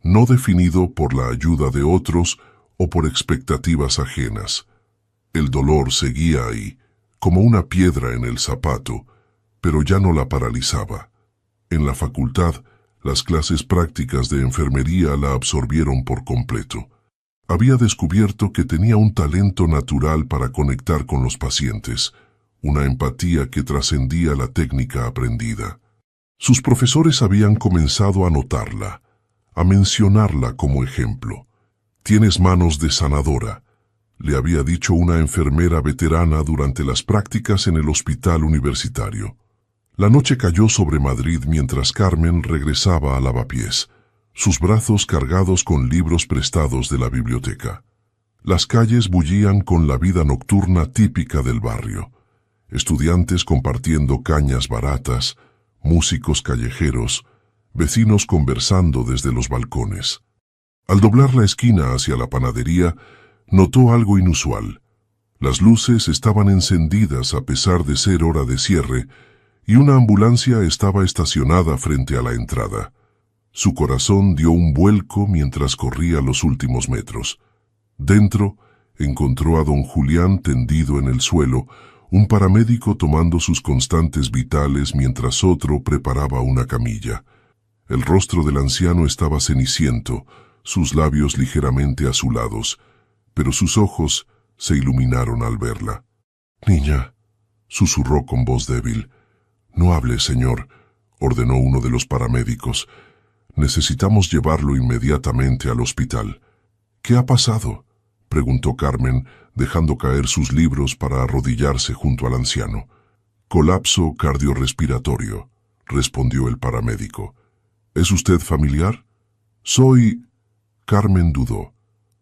no definido por la ayuda de otros o por expectativas ajenas. El dolor seguía ahí, como una piedra en el zapato, pero ya no la paralizaba. En la facultad, las clases prácticas de enfermería la absorbieron por completo. Había descubierto que tenía un talento natural para conectar con los pacientes, una empatía que trascendía la técnica aprendida. Sus profesores habían comenzado a notarla, a mencionarla como ejemplo. «Tienes manos de sanadora», le había dicho una enfermera veterana durante las prácticas en el hospital universitario. La noche cayó sobre Madrid mientras Carmen regresaba a Lavapiés, sus brazos cargados con libros prestados de la biblioteca. Las calles bullían con la vida nocturna típica del barrio. Estudiantes compartiendo cañas baratas, músicos callejeros, vecinos conversando desde los balcones. Al doblar la esquina hacia la panadería, notó algo inusual. Las luces estaban encendidas a pesar de ser hora de cierre, y una ambulancia estaba estacionada frente a la entrada. Su corazón dio un vuelco mientras corría los últimos metros. Dentro, encontró a don Julián tendido en el suelo, un paramédico tomando sus constantes vitales mientras otro preparaba una camilla. El rostro del anciano estaba ceniciento, sus labios ligeramente azulados, pero sus ojos se iluminaron al verla. «Niña», susurró con voz débil. «No hable, señor», ordenó uno de los paramédicos. «Necesitamos llevarlo inmediatamente al hospital». «¿Qué ha pasado?», preguntó Carmen, dejando caer sus libros para arrodillarse junto al anciano. «Colapso cardiorrespiratorio», respondió el paramédico. «¿Es usted familiar?» «Soy...» Carmen dudó.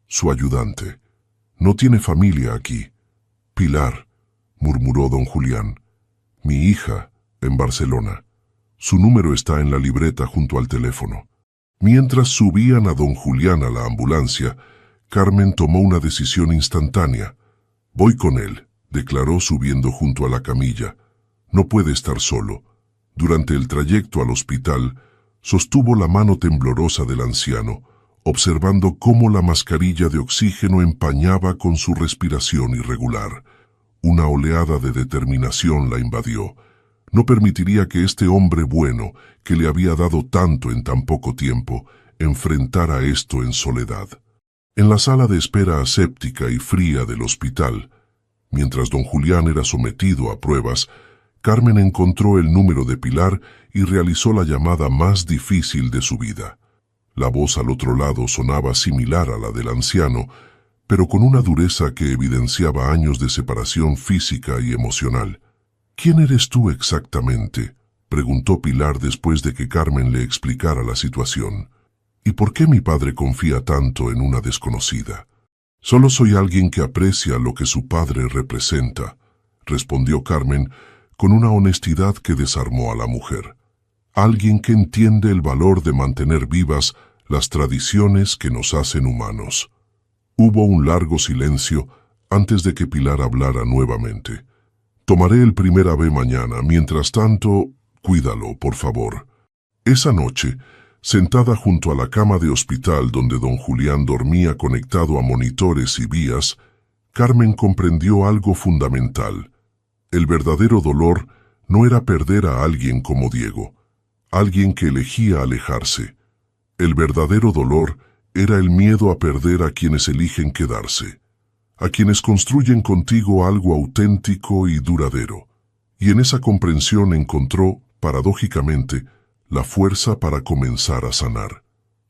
«Su ayudante. No tiene familia aquí». «Pilar», murmuró don Julián. «Mi hija, en Barcelona. Su número está en la libreta junto al teléfono». Mientras subían a don Julián a la ambulancia, Carmen tomó una decisión instantánea. «Voy con él», declaró subiendo junto a la camilla. «No puede estar solo». Durante el trayecto al hospital, sostuvo la mano temblorosa del anciano, observando cómo la mascarilla de oxígeno empañaba con su respiración irregular. Una oleada de determinación la invadió. No permitiría que este hombre bueno, que le había dado tanto en tan poco tiempo, enfrentara esto en soledad. En la sala de espera aséptica y fría del hospital, mientras don Julián era sometido a pruebas, Carmen encontró el número de Pilar y realizó la llamada más difícil de su vida. La voz al otro lado sonaba similar a la del anciano, pero con una dureza que evidenciaba años de separación física y emocional. «¿Quién eres tú exactamente?», preguntó Pilar después de que Carmen le explicara la situación. «¿Y por qué mi padre confía tanto en una desconocida?». «Solo soy alguien que aprecia lo que su padre representa», respondió Carmen con una honestidad que desarmó a la mujer. «Alguien que entiende el valor de mantener vivas las tradiciones que nos hacen humanos». Hubo un largo silencio antes de que Pilar hablara nuevamente. «Tomaré el primer ave mañana. Mientras tanto, cuídalo, por favor». Esa noche, sentada junto a la cama de hospital donde don Julián dormía conectado a monitores y vías, Carmen comprendió algo fundamental. El verdadero dolor no era perder a alguien como Diego, alguien que elegía alejarse. El verdadero dolor era el miedo a perder a quienes eligen quedarse, a quienes construyen contigo algo auténtico y duradero. Y en esa comprensión encontró, paradójicamente, la fuerza para comenzar a sanar.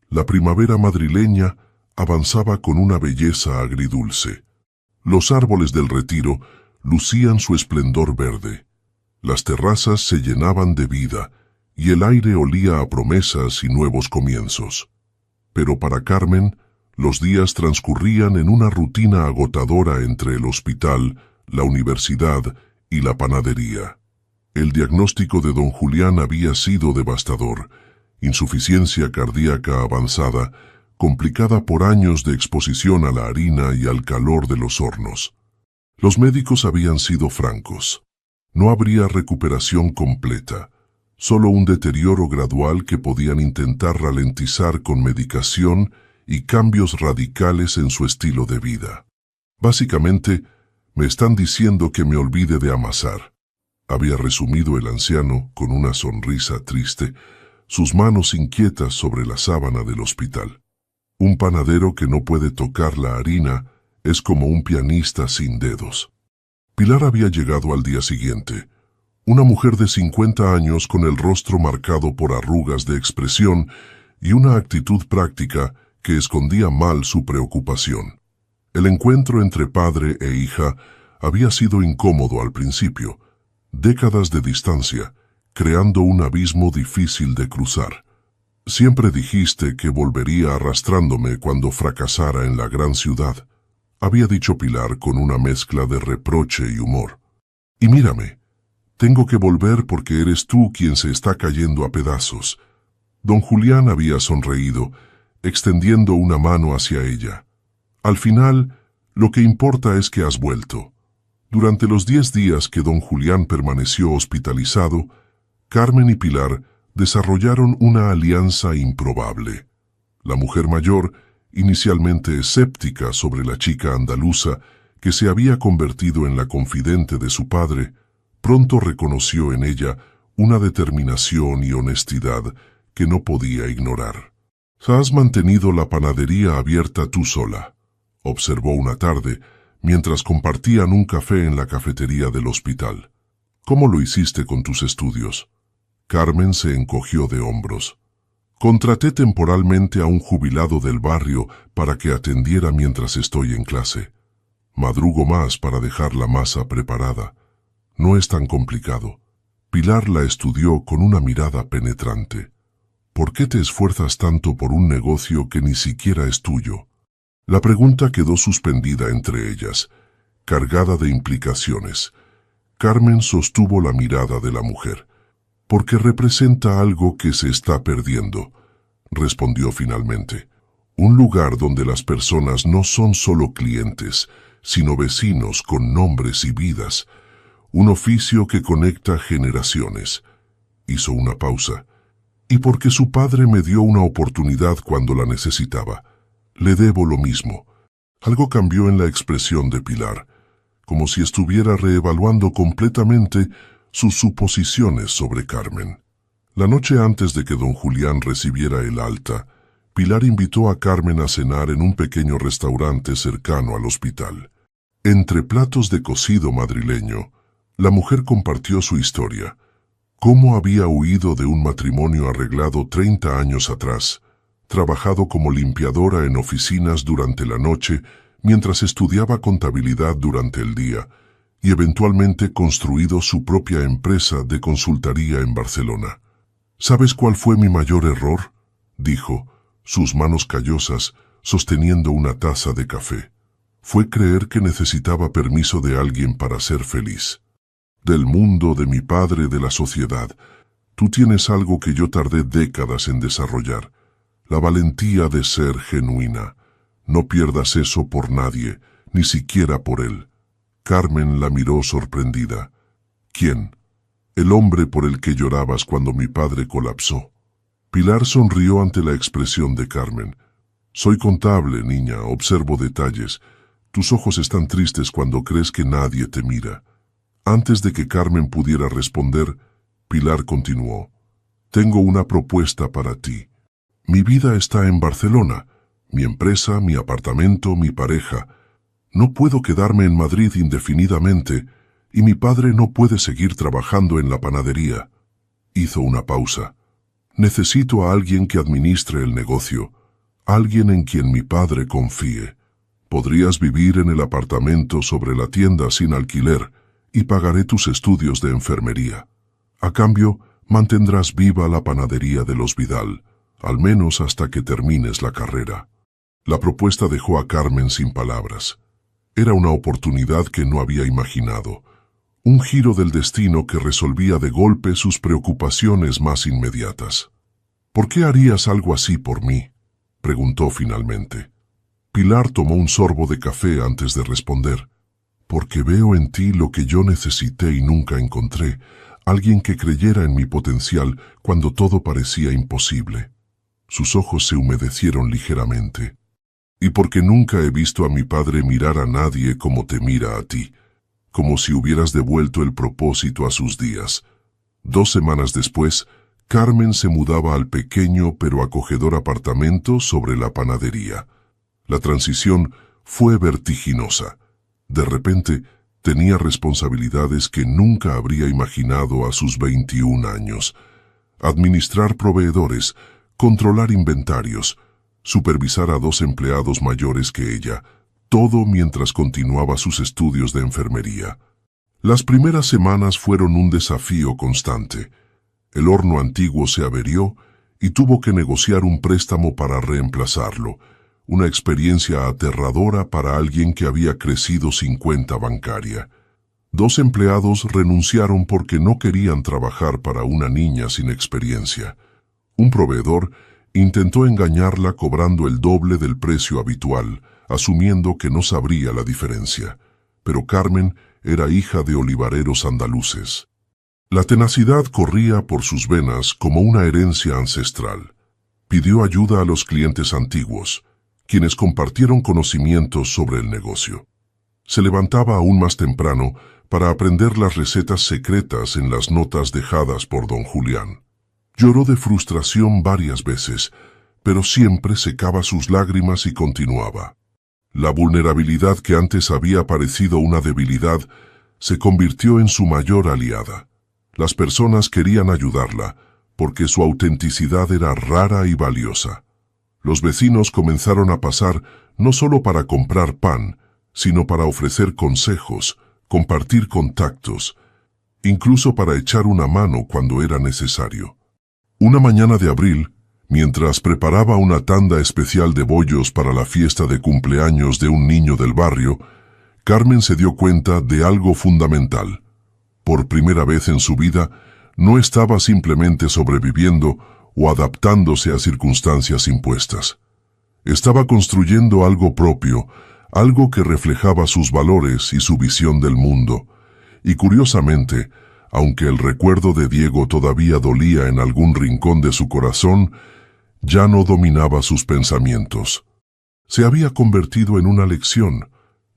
La primavera madrileña avanzaba con una belleza agridulce. Los árboles del Retiro lucían su esplendor verde. Las terrazas se llenaban de vida y el aire olía a promesas y nuevos comienzos. Pero para Carmen, los días transcurrían en una rutina agotadora entre el hospital, la universidad y la panadería. El diagnóstico de don Julián había sido devastador: insuficiencia cardíaca avanzada, complicada por años de exposición a la harina y al calor de los hornos. Los médicos habían sido francos. No habría recuperación completa, solo un deterioro gradual que podían intentar ralentizar con medicación y cambios radicales en su estilo de vida. «Básicamente, me están diciendo que me olvide de amasar», había resumido el anciano con una sonrisa triste, sus manos inquietas sobre la sábana del hospital. «Un panadero que no puede tocar la harina es como un pianista sin dedos». Pilar había llegado al día siguiente, una mujer de 50 años con el rostro marcado por arrugas de expresión y una actitud práctica que escondía mal su preocupación. El encuentro entre padre e hija había sido incómodo al principio, décadas de distancia, creando un abismo difícil de cruzar. «Siempre dijiste que volvería arrastrándome cuando fracasara en la gran ciudad», había dicho Pilar con una mezcla de reproche y humor. «Y mírame, tengo que volver porque eres tú quien se está cayendo a pedazos». Don Julián había sonreído, extendiendo una mano hacia ella. «Al final, lo que importa es que has vuelto». Durante los 10 días que don Julián permaneció hospitalizado, Carmen y Pilar desarrollaron una alianza improbable. La mujer mayor, inicialmente escéptica sobre la chica andaluza que se había convertido en la confidente de su padre, pronto reconoció en ella una determinación y honestidad que no podía ignorar. «Has mantenido la panadería abierta tú sola», observó una tarde, mientras compartían un café en la cafetería del hospital. «¿Cómo lo hiciste con tus estudios?». Carmen se encogió de hombros. «Contraté temporalmente a un jubilado del barrio para que atendiera mientras estoy en clase. Madrugo más para dejar la masa preparada. No es tan complicado». Pilar la estudió con una mirada penetrante. «¿Por qué te esfuerzas tanto por un negocio que ni siquiera es tuyo?». La pregunta quedó suspendida entre ellas, cargada de implicaciones. Carmen sostuvo la mirada de la mujer. «Porque representa algo que se está perdiendo», respondió finalmente. «Un lugar donde las personas no son solo clientes, sino vecinos con nombres y vidas. Un oficio que conecta generaciones». Hizo una pausa. «Y porque su padre me dio una oportunidad cuando la necesitaba. Le debo lo mismo». Algo cambió en la expresión de Pilar, como si estuviera reevaluando completamente sus suposiciones sobre Carmen. La noche antes de que don Julián recibiera el alta, Pilar invitó a Carmen a cenar en un pequeño restaurante cercano al hospital. Entre platos de cocido madrileño, la mujer compartió su historia, cómo había huido de un matrimonio arreglado 30 años atrás, trabajado como limpiadora en oficinas durante la noche mientras estudiaba contabilidad durante el día y eventualmente construido su propia empresa de consultoría en Barcelona. ¿Sabes cuál fue mi mayor error?, dijo, sus manos callosas sosteniendo una taza de café. Fue creer que necesitaba permiso de alguien para ser feliz. Del mundo, de mi padre, de la sociedad. Tú tienes algo que yo tardé décadas en desarrollar. La valentía de ser genuina. No pierdas eso por nadie, ni siquiera por él. Carmen la miró sorprendida. ¿Quién? El hombre por el que llorabas cuando mi padre colapsó. Pilar sonrió ante la expresión de Carmen. Soy contable, niña, observo detalles. Tus ojos están tristes cuando crees que nadie te mira. Antes de que Carmen pudiera responder, Pilar continuó. Tengo una propuesta para ti. Mi vida está en Barcelona, mi empresa, mi apartamento, mi pareja. No puedo quedarme en Madrid indefinidamente y mi padre no puede seguir trabajando en la panadería. Hizo una pausa. Necesito a alguien que administre el negocio, alguien en quien mi padre confíe. Podrías vivir en el apartamento sobre la tienda sin alquiler y pagaré tus estudios de enfermería. A cambio, mantendrás viva la panadería de los Vidal, al menos hasta que termines la carrera. La propuesta dejó a Carmen sin palabras. Era una oportunidad que no había imaginado, un giro del destino que resolvía de golpe sus preocupaciones más inmediatas. ¿Por qué harías algo así por mí?, preguntó finalmente. Pilar tomó un sorbo de café antes de responder. Porque veo en ti lo que yo necesité y nunca encontré, alguien que creyera en mi potencial cuando todo parecía imposible. Sus ojos se humedecieron ligeramente. Y porque nunca he visto a mi padre mirar a nadie como te mira a ti, como si hubieras devuelto el propósito a sus días. 2 semanas después, Carmen se mudaba al pequeño pero acogedor apartamento sobre la panadería. La transición fue vertiginosa. De repente, tenía responsabilidades que nunca habría imaginado a sus 21 años. Administrar proveedores, controlar inventarios, supervisar a 2 empleados mayores que ella, todo mientras continuaba sus estudios de enfermería. Las primeras semanas fueron un desafío constante. El horno antiguo se averió y tuvo que negociar un préstamo para reemplazarlo, una experiencia aterradora para alguien que había crecido sin cuenta bancaria. 2 empleados renunciaron porque no querían trabajar para una niña sin experiencia. Un proveedor intentó engañarla cobrando el doble del precio habitual, asumiendo que no sabría la diferencia. Pero Carmen era hija de olivareros andaluces. La tenacidad corría por sus venas como una herencia ancestral. Pidió ayuda a los clientes antiguos, quienes compartieron conocimientos sobre el negocio. Se levantaba aún más temprano para aprender las recetas secretas en las notas dejadas por don Julián. Lloró de frustración varias veces, pero siempre secaba sus lágrimas y continuaba. La vulnerabilidad que antes había parecido una debilidad se convirtió en su mayor aliada. Las personas querían ayudarla porque su autenticidad era rara y valiosa. Los vecinos comenzaron a pasar no solo para comprar pan, sino para ofrecer consejos, compartir contactos, incluso para echar una mano cuando era necesario. Una mañana de abril, mientras preparaba una tanda especial de bollos para la fiesta de cumpleaños de un niño del barrio, Carmen se dio cuenta de algo fundamental. Por primera vez en su vida, no estaba simplemente sobreviviendo o adaptándose a circunstancias impuestas. Estaba construyendo algo propio, algo que reflejaba sus valores y su visión del mundo. Y curiosamente, aunque el recuerdo de Diego todavía dolía en algún rincón de su corazón, ya no dominaba sus pensamientos. Se había convertido en una lección,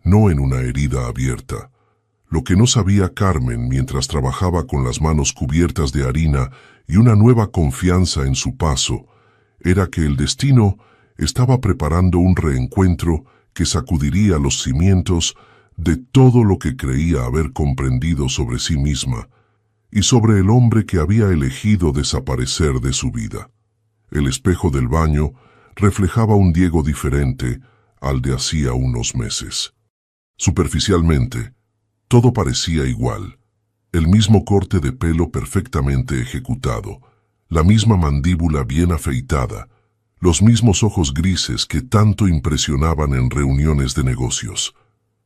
no en una herida abierta. Lo que no sabía Carmen mientras trabajaba con las manos cubiertas de harina y una nueva confianza en su paso, era que el destino estaba preparando un reencuentro que sacudiría los cimientos de todo lo que creía haber comprendido sobre sí misma y sobre el hombre que había elegido desaparecer de su vida. El espejo del baño reflejaba un Diego diferente, al de hacía unos meses. Superficialmente, todo parecía igual. El mismo corte de pelo perfectamente ejecutado, la misma mandíbula bien afeitada, los mismos ojos grises que tanto impresionaban en reuniones de negocios.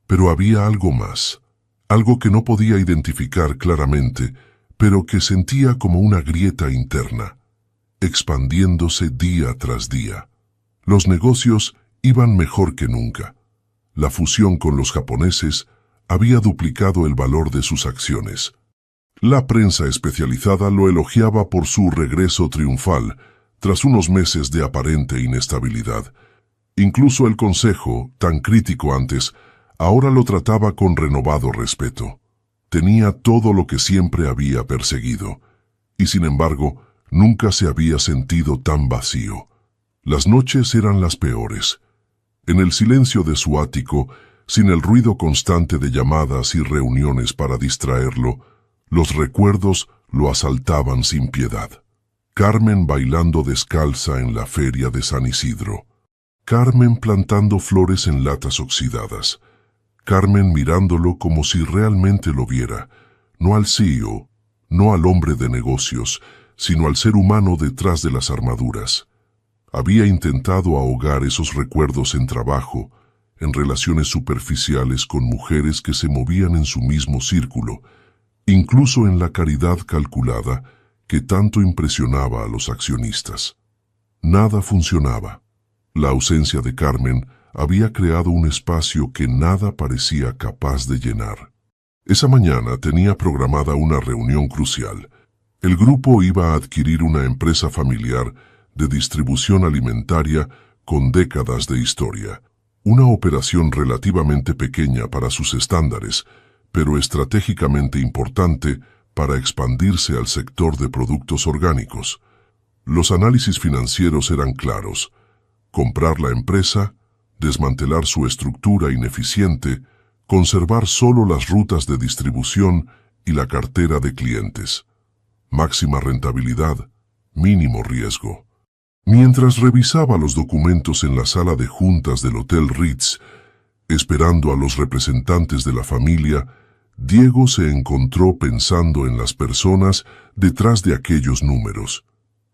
Pero había algo más, algo que no podía identificar claramente, pero que sentía como una grieta interna, expandiéndose día tras día. Los negocios iban mejor que nunca. La fusión con los japoneses había duplicado el valor de sus acciones. La prensa especializada lo elogiaba por su regreso triunfal, tras unos meses de aparente inestabilidad. Incluso el consejo, tan crítico antes, ahora lo trataba con renovado respeto. Tenía todo lo que siempre había perseguido, y sin embargo, nunca se había sentido tan vacío. Las noches eran las peores. En el silencio de su ático, sin el ruido constante de llamadas y reuniones para distraerlo, los recuerdos lo asaltaban sin piedad. Carmen bailando descalza en la feria de San Isidro. Carmen plantando flores en latas oxidadas. Carmen mirándolo como si realmente lo viera, no al CEO, no al hombre de negocios, sino al ser humano detrás de las armaduras. Había intentado ahogar esos recuerdos en trabajo, en relaciones superficiales con mujeres que se movían en su mismo círculo, incluso en la caridad calculada que tanto impresionaba a los accionistas. Nada funcionaba. La ausencia de Carmen había creado un espacio que nada parecía capaz de llenar. Esa mañana tenía programada una reunión crucial. El grupo iba a adquirir una empresa familiar de distribución alimentaria con décadas de historia. Una operación relativamente pequeña para sus estándares, pero estratégicamente importante para expandirse al sector de productos orgánicos. Los análisis financieros eran claros: comprar la empresa, desmantelar su estructura ineficiente, conservar solo las rutas de distribución y la cartera de clientes. Máxima rentabilidad, mínimo riesgo. Mientras revisaba los documentos en la sala de juntas del Hotel Ritz, esperando a los representantes de la familia, Diego se encontró pensando en las personas detrás de aquellos números.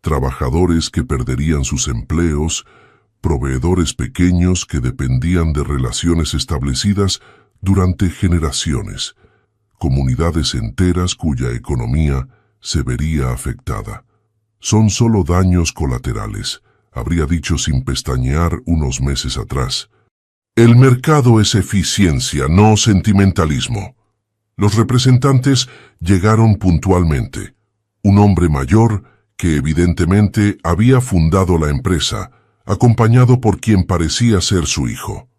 Trabajadores que perderían sus empleos, proveedores pequeños que dependían de relaciones establecidas durante generaciones, comunidades enteras cuya economía se vería afectada. Son solo daños colaterales, habría dicho sin pestañear unos meses atrás. El mercado es eficiencia, no sentimentalismo. Los representantes llegaron puntualmente. Un hombre mayor que evidentemente había fundado la empresa, acompañado por quien parecía ser su hijo.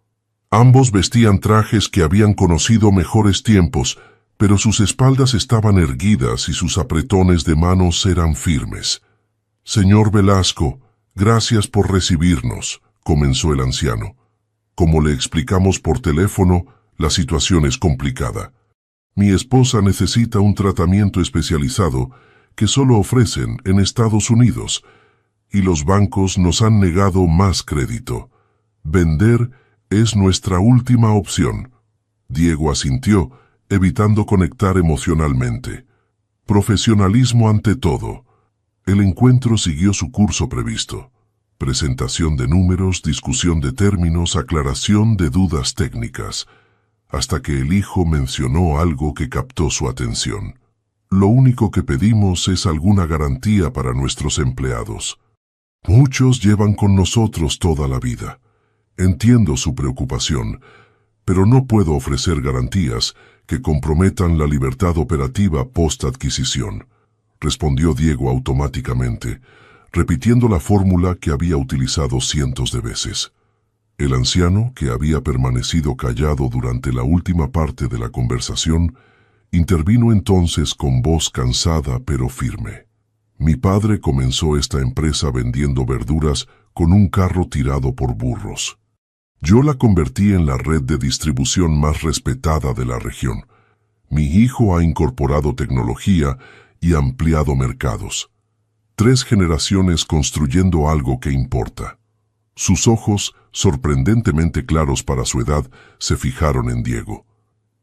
Ambos vestían trajes que habían conocido mejores tiempos, pero sus espaldas estaban erguidas y sus apretones de manos eran firmes. «Señor Velasco, gracias por recibirnos», comenzó el anciano. «Como le explicamos por teléfono, la situación es complicada. Mi esposa necesita un tratamiento especializado que solo ofrecen en Estados Unidos, y los bancos nos han negado más crédito. Vender es nuestra última opción». Diego asintió, evitando conectar emocionalmente. Profesionalismo ante todo. El encuentro siguió su curso previsto. Presentación de números, discusión de términos, aclaración de dudas técnicas, hasta que el hijo mencionó algo que captó su atención. «Lo único que pedimos es alguna garantía para nuestros empleados. Muchos llevan con nosotros toda la vida. Entiendo su preocupación, pero no puedo ofrecer garantías que comprometan la libertad operativa post-adquisición», respondió Diego automáticamente, repitiendo la fórmula que había utilizado cientos de veces. El anciano, que había permanecido callado durante la última parte de la conversación, intervino entonces con voz cansada pero firme. «Mi padre comenzó esta empresa vendiendo verduras con un carro tirado por burros. Yo la convertí en la red de distribución más respetada de la región. Mi hijo ha incorporado tecnología y ampliado mercados. 3 generaciones construyendo algo que importa. Sus ojos, sorprendentemente claros para su edad, se fijaron en Diego.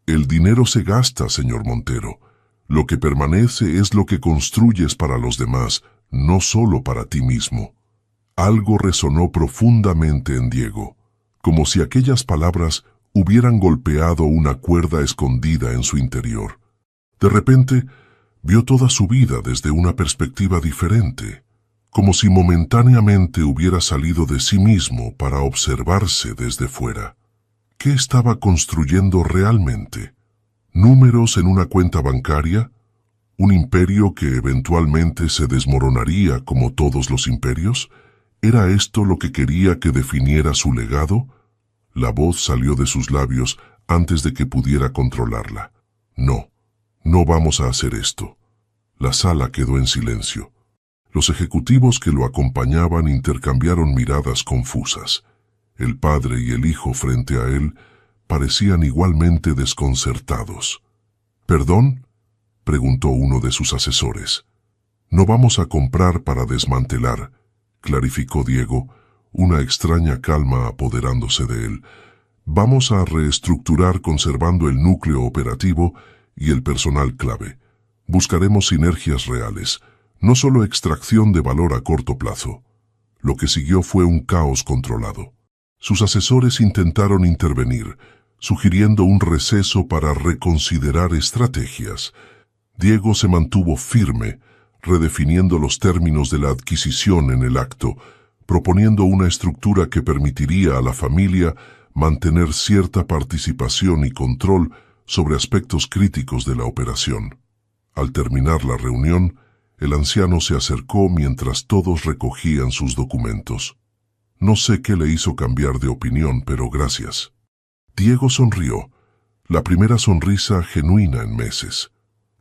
El dinero se gasta, señor Montero. Lo que permanece es lo que construyes para los demás, no solo para ti mismo. Algo resonó profundamente en Diego, como si aquellas palabras hubieran golpeado una cuerda escondida en su interior. De repente, vio toda su vida desde una perspectiva diferente, como si momentáneamente hubiera salido de sí mismo para observarse desde fuera. ¿Qué estaba construyendo realmente? ¿Números en una cuenta bancaria? ¿Un imperio que eventualmente se desmoronaría como todos los imperios? ¿Era esto lo que quería que definiera su legado? La voz salió de sus labios antes de que pudiera controlarla. No, no vamos a hacer esto. La sala quedó en silencio. Los ejecutivos que lo acompañaban intercambiaron miradas confusas. El padre y el hijo frente a él parecían igualmente desconcertados. ¿Perdón?, preguntó uno de sus asesores. No vamos a comprar para desmantelar, clarificó Diego, una extraña calma apoderándose de él. Vamos a reestructurar conservando el núcleo operativo y el personal clave. Buscaremos sinergias reales, no solo extracción de valor a corto plazo. Lo que siguió fue un caos controlado. Sus asesores intentaron intervenir, sugiriendo un receso para reconsiderar estrategias. Diego se mantuvo firme, redefiniendo los términos de la adquisición en el acto, proponiendo una estructura que permitiría a la familia mantener cierta participación y control sobre aspectos críticos de la operación. Al terminar la reunión, el anciano se acercó mientras todos recogían sus documentos. No sé qué le hizo cambiar de opinión, pero gracias. Diego sonrió, la primera sonrisa genuina en meses.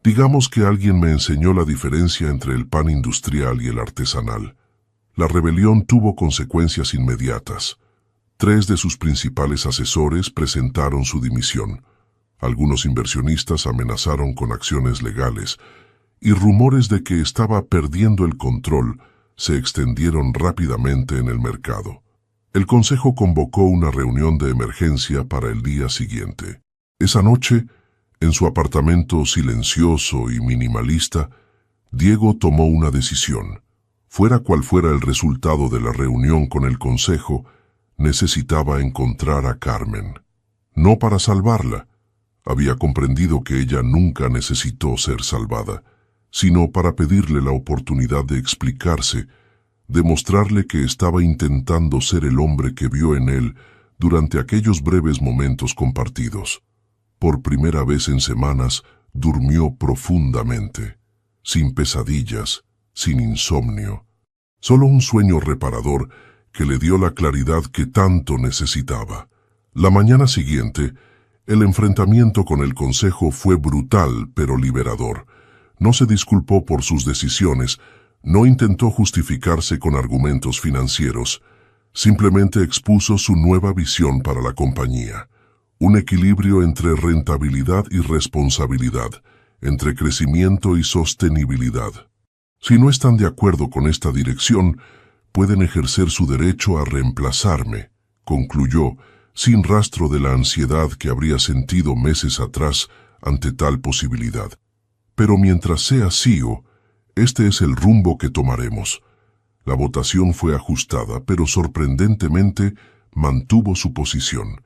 Digamos que alguien me enseñó la diferencia entre el pan industrial y el artesanal. La rebelión tuvo consecuencias inmediatas. 3 de sus principales asesores presentaron su dimisión. Algunos inversionistas amenazaron con acciones legales, y rumores de que estaba perdiendo el control se extendieron rápidamente en el mercado. El consejo convocó una reunión de emergencia para el día siguiente. Esa noche, en su apartamento silencioso y minimalista, Diego tomó una decisión. Fuera cual fuera el resultado de la reunión con el consejo, necesitaba encontrar a Carmen. No para salvarla, había comprendido que ella nunca necesitó ser salvada, sino para pedirle la oportunidad de explicarse, demostrarle que estaba intentando ser el hombre que vio en él durante aquellos breves momentos compartidos. Por primera vez en semanas, durmió profundamente, sin pesadillas, sin insomnio. Solo un sueño reparador que le dio la claridad que tanto necesitaba. La mañana siguiente, el enfrentamiento con el consejo fue brutal pero liberador. No se disculpó por sus decisiones, no intentó justificarse con argumentos financieros, simplemente expuso su nueva visión para la compañía. Un equilibrio entre rentabilidad y responsabilidad, entre crecimiento y sostenibilidad. Si no están de acuerdo con esta dirección, pueden ejercer su derecho a reemplazarme, concluyó, sin rastro de la ansiedad que habría sentido meses atrás ante tal posibilidad. Pero mientras sea CEO, este es el rumbo que tomaremos. La votación fue ajustada, pero sorprendentemente mantuvo su posición.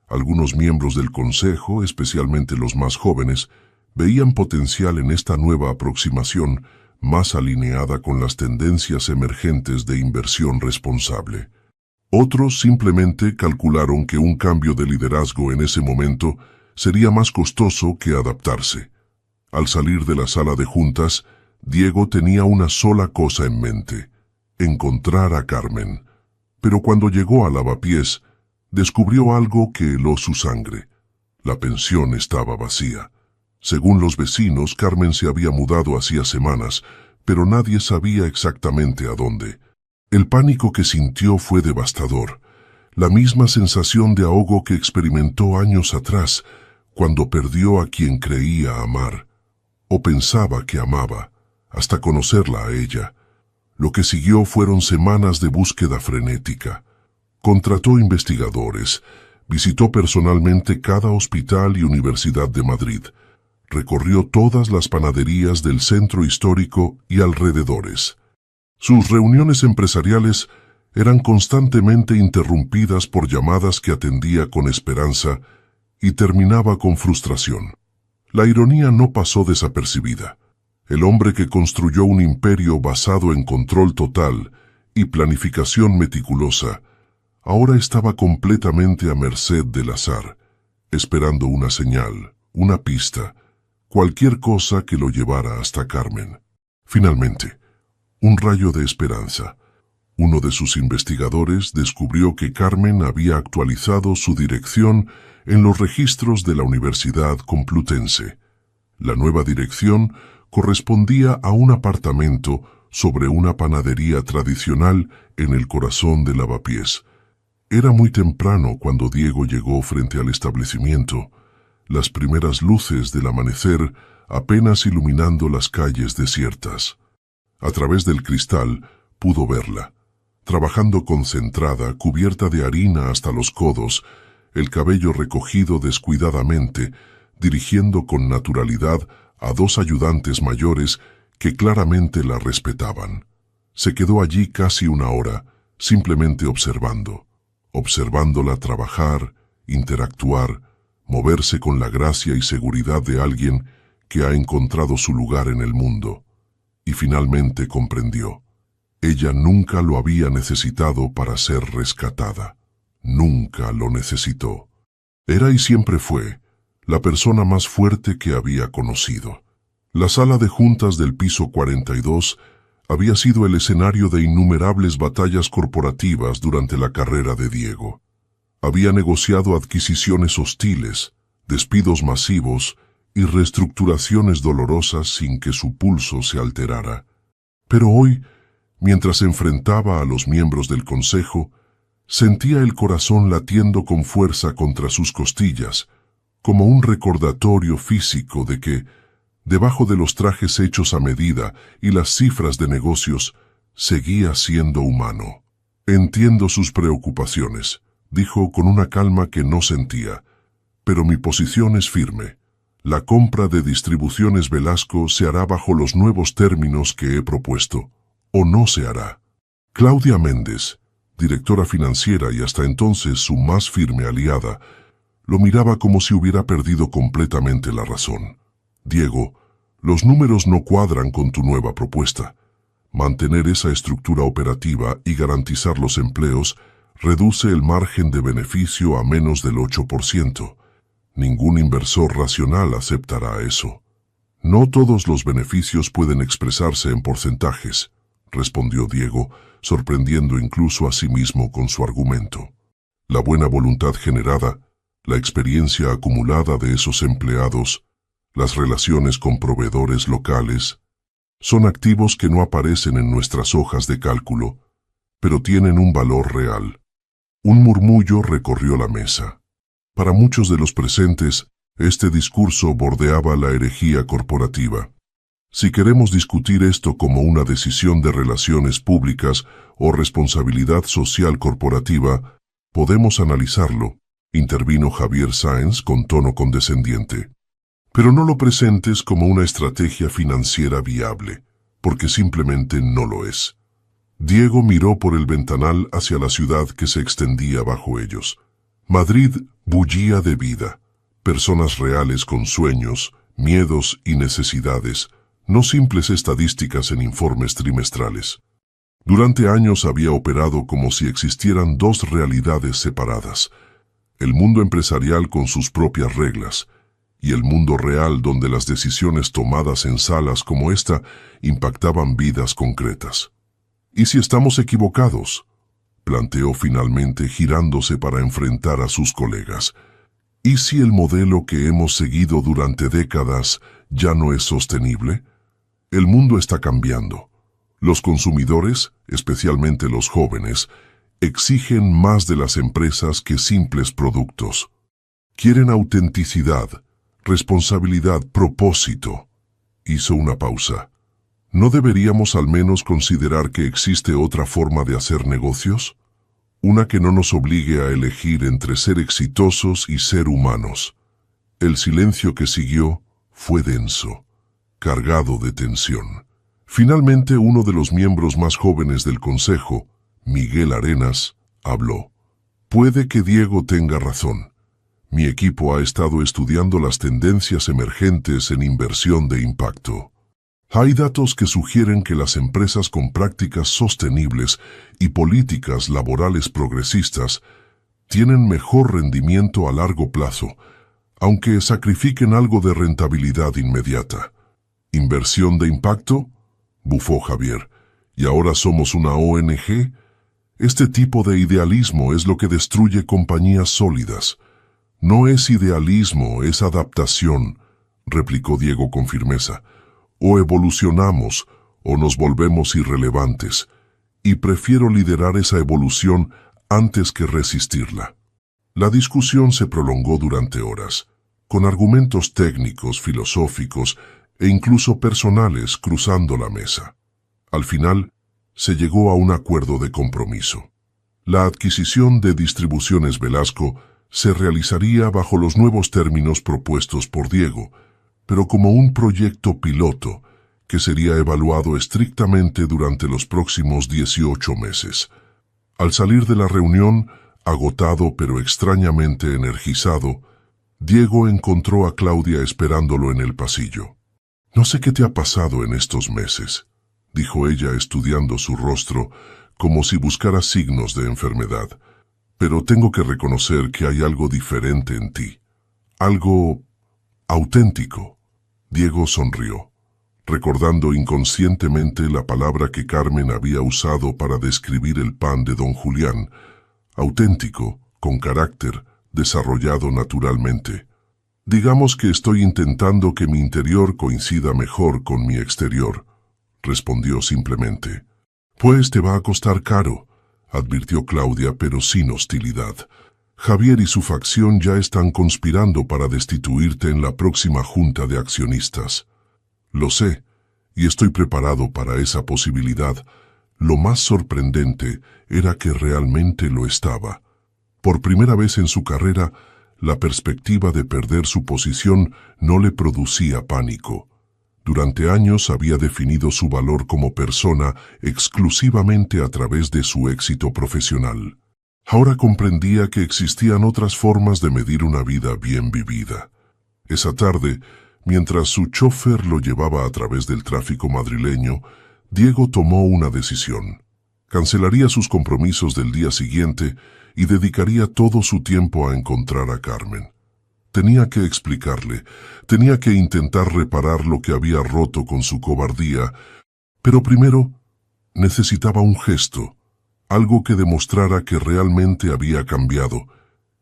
Algunos miembros del consejo, especialmente los más jóvenes, veían potencial en esta nueva aproximación más alineada con las tendencias emergentes de inversión responsable. Otros simplemente calcularon que un cambio de liderazgo en ese momento sería más costoso que adaptarse. Al salir de la sala de juntas, Diego tenía una sola cosa en mente: encontrar a Carmen. Pero cuando llegó al lavapiés, descubrió algo que heló su sangre. La pensión estaba vacía. Según los vecinos, Carmen se había mudado hacía semanas, pero nadie sabía exactamente a dónde. El pánico que sintió fue devastador. La misma sensación de ahogo que experimentó años atrás, cuando perdió a quien creía amar, o pensaba que amaba, hasta conocerla a ella. Lo que siguió fueron semanas de búsqueda frenética. Contrató investigadores, visitó personalmente cada hospital y universidad de Madrid, recorrió todas las panaderías del centro histórico y alrededores. Sus reuniones empresariales eran constantemente interrumpidas por llamadas que atendía con esperanza y terminaba con frustración. La ironía no pasó desapercibida. El hombre que construyó un imperio basado en control total y planificación meticulosa, ahora estaba completamente a merced del azar, esperando una señal, una pista, cualquier cosa que lo llevara hasta Carmen. Finalmente, un rayo de esperanza. Uno de sus investigadores descubrió que Carmen había actualizado su dirección en los registros de la Universidad Complutense. La nueva dirección correspondía a un apartamento sobre una panadería tradicional en el corazón de Lavapiés. Era muy temprano cuando Diego llegó frente al establecimiento, las primeras luces del amanecer apenas iluminando las calles desiertas. A través del cristal pudo verla, trabajando concentrada, cubierta de harina hasta los codos, el cabello recogido descuidadamente, dirigiendo con naturalidad a dos ayudantes mayores que claramente la respetaban. Se quedó allí casi una hora, simplemente observándola trabajar, interactuar, moverse con la gracia y seguridad de alguien que ha encontrado su lugar en el mundo. Y finalmente comprendió. Ella nunca lo había necesitado para ser rescatada. Nunca lo necesitó. Era y siempre fue la persona más fuerte que había conocido. La sala de juntas del piso 42 había sido el escenario de innumerables batallas corporativas durante la carrera de Diego. Había negociado adquisiciones hostiles, despidos masivos y reestructuraciones dolorosas sin que su pulso se alterara. Pero hoy, mientras enfrentaba a los miembros del consejo, sentía el corazón latiendo con fuerza contra sus costillas, como un recordatorio físico de que, debajo de los trajes hechos a medida y las cifras de negocios, seguía siendo humano. Entiendo sus preocupaciones, dijo con una calma que no sentía, pero mi posición es firme. La compra de Distribuciones Velasco se hará bajo los nuevos términos que he propuesto, o no se hará. Claudia Méndez, directora financiera y hasta entonces su más firme aliada, lo miraba como si hubiera perdido completamente la razón. Diego, los números no cuadran con tu nueva propuesta. Mantener esa estructura operativa y garantizar los empleos reduce el margen de beneficio a menos del 8%. Ningún inversor racional aceptará eso. No todos los beneficios pueden expresarse en porcentajes, respondió Diego, sorprendiendo incluso a sí mismo con su argumento. La buena voluntad generada, la experiencia acumulada de esos empleados, las relaciones con proveedores locales, son activos que no aparecen en nuestras hojas de cálculo, pero tienen un valor real. Un murmullo recorrió la mesa. Para muchos de los presentes, este discurso bordeaba la herejía corporativa. Si queremos discutir esto como una decisión de relaciones públicas o responsabilidad social corporativa, podemos analizarlo, intervino Javier Sáenz con tono condescendiente. Pero no lo presentes como una estrategia financiera viable, porque simplemente no lo es. Diego miró por el ventanal hacia la ciudad que se extendía bajo ellos. Madrid bullía de vida, personas reales con sueños, miedos y necesidades, no simples estadísticas en informes trimestrales. Durante años había operado como si existieran dos realidades separadas, el mundo empresarial con sus propias reglas, y el mundo real donde las decisiones tomadas en salas como esta impactaban vidas concretas. ¿Y si estamos equivocados?, planteó finalmente girándose para enfrentar a sus colegas. ¿Y si el modelo que hemos seguido durante décadas ya no es sostenible? El mundo está cambiando. Los consumidores, especialmente los jóvenes, exigen más de las empresas que simples productos. Quieren autenticidad, responsabilidad, propósito. Hizo una pausa. ¿No deberíamos al menos considerar que existe otra forma de hacer negocios? una que no nos obligue a elegir entre ser exitosos y ser humanos. El silencio que siguió fue denso, cargado de tensión. Finalmente, uno de los miembros más jóvenes del consejo, Miguel Arenas, habló. Puede que Diego tenga razón. Mi equipo ha estado estudiando las tendencias emergentes en inversión de impacto. Hay datos que sugieren que las empresas con prácticas sostenibles y políticas laborales progresistas tienen mejor rendimiento a largo plazo, aunque sacrifiquen algo de rentabilidad inmediata. ¿Inversión de impacto?, bufó Javier. ¿Y ahora somos una ONG? Este tipo de idealismo es lo que destruye compañías sólidas. No es idealismo, es adaptación, replicó Diego con firmeza. O evolucionamos o nos volvemos irrelevantes, y prefiero liderar esa evolución antes que resistirla. La discusión se prolongó durante horas, con argumentos técnicos, filosóficos e incluso personales cruzando la mesa. Al final, se llegó a un acuerdo de compromiso. La adquisición de Distribuciones Velasco se realizaría bajo los nuevos términos propuestos por Diego, pero como un proyecto piloto que sería evaluado estrictamente durante los próximos 18 meses. Al salir de la reunión, agotado pero extrañamente energizado, Diego encontró a Claudia esperándolo en el pasillo. «No sé qué te ha pasado en estos meses», dijo ella estudiando su rostro como si buscara signos de enfermedad, «pero tengo que reconocer que hay algo diferente en ti, algo auténtico». Diego sonrió, recordando inconscientemente la palabra que Carmen había usado para describir el pan de don Julián, auténtico, con carácter, desarrollado naturalmente. «Digamos que estoy intentando que mi interior coincida mejor con mi exterior», respondió simplemente. «Pues te va a costar caro», advirtió Claudia, pero sin hostilidad. «Javier y su facción ya están conspirando para destituirte en la próxima junta de accionistas». «Lo sé, y estoy preparado para esa posibilidad». Lo más sorprendente era que realmente lo estaba. Por primera vez en su carrera, la perspectiva de perder su posición no le producía pánico. Durante años había definido su valor como persona exclusivamente a través de su éxito profesional. Ahora comprendía que existían otras formas de medir una vida bien vivida. Esa tarde, mientras su chofer lo llevaba a través del tráfico madrileño, Diego tomó una decisión. Cancelaría sus compromisos del día siguiente y dedicaría todo su tiempo a encontrar a Carmen. Tenía que explicarle, tenía que intentar reparar lo que había roto con su cobardía, pero primero necesitaba un gesto, algo que demostrara que realmente había cambiado,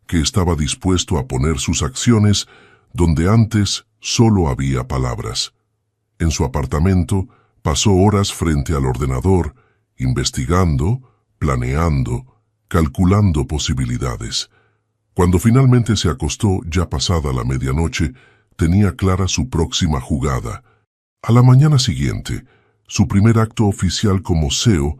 que estaba dispuesto a poner sus acciones donde antes solo había palabras. En su apartamento pasó horas frente al ordenador, investigando, planeando, calculando posibilidades. Cuando finalmente se acostó, ya pasada la medianoche, tenía clara su próxima jugada. A la mañana siguiente, su primer acto oficial como CEO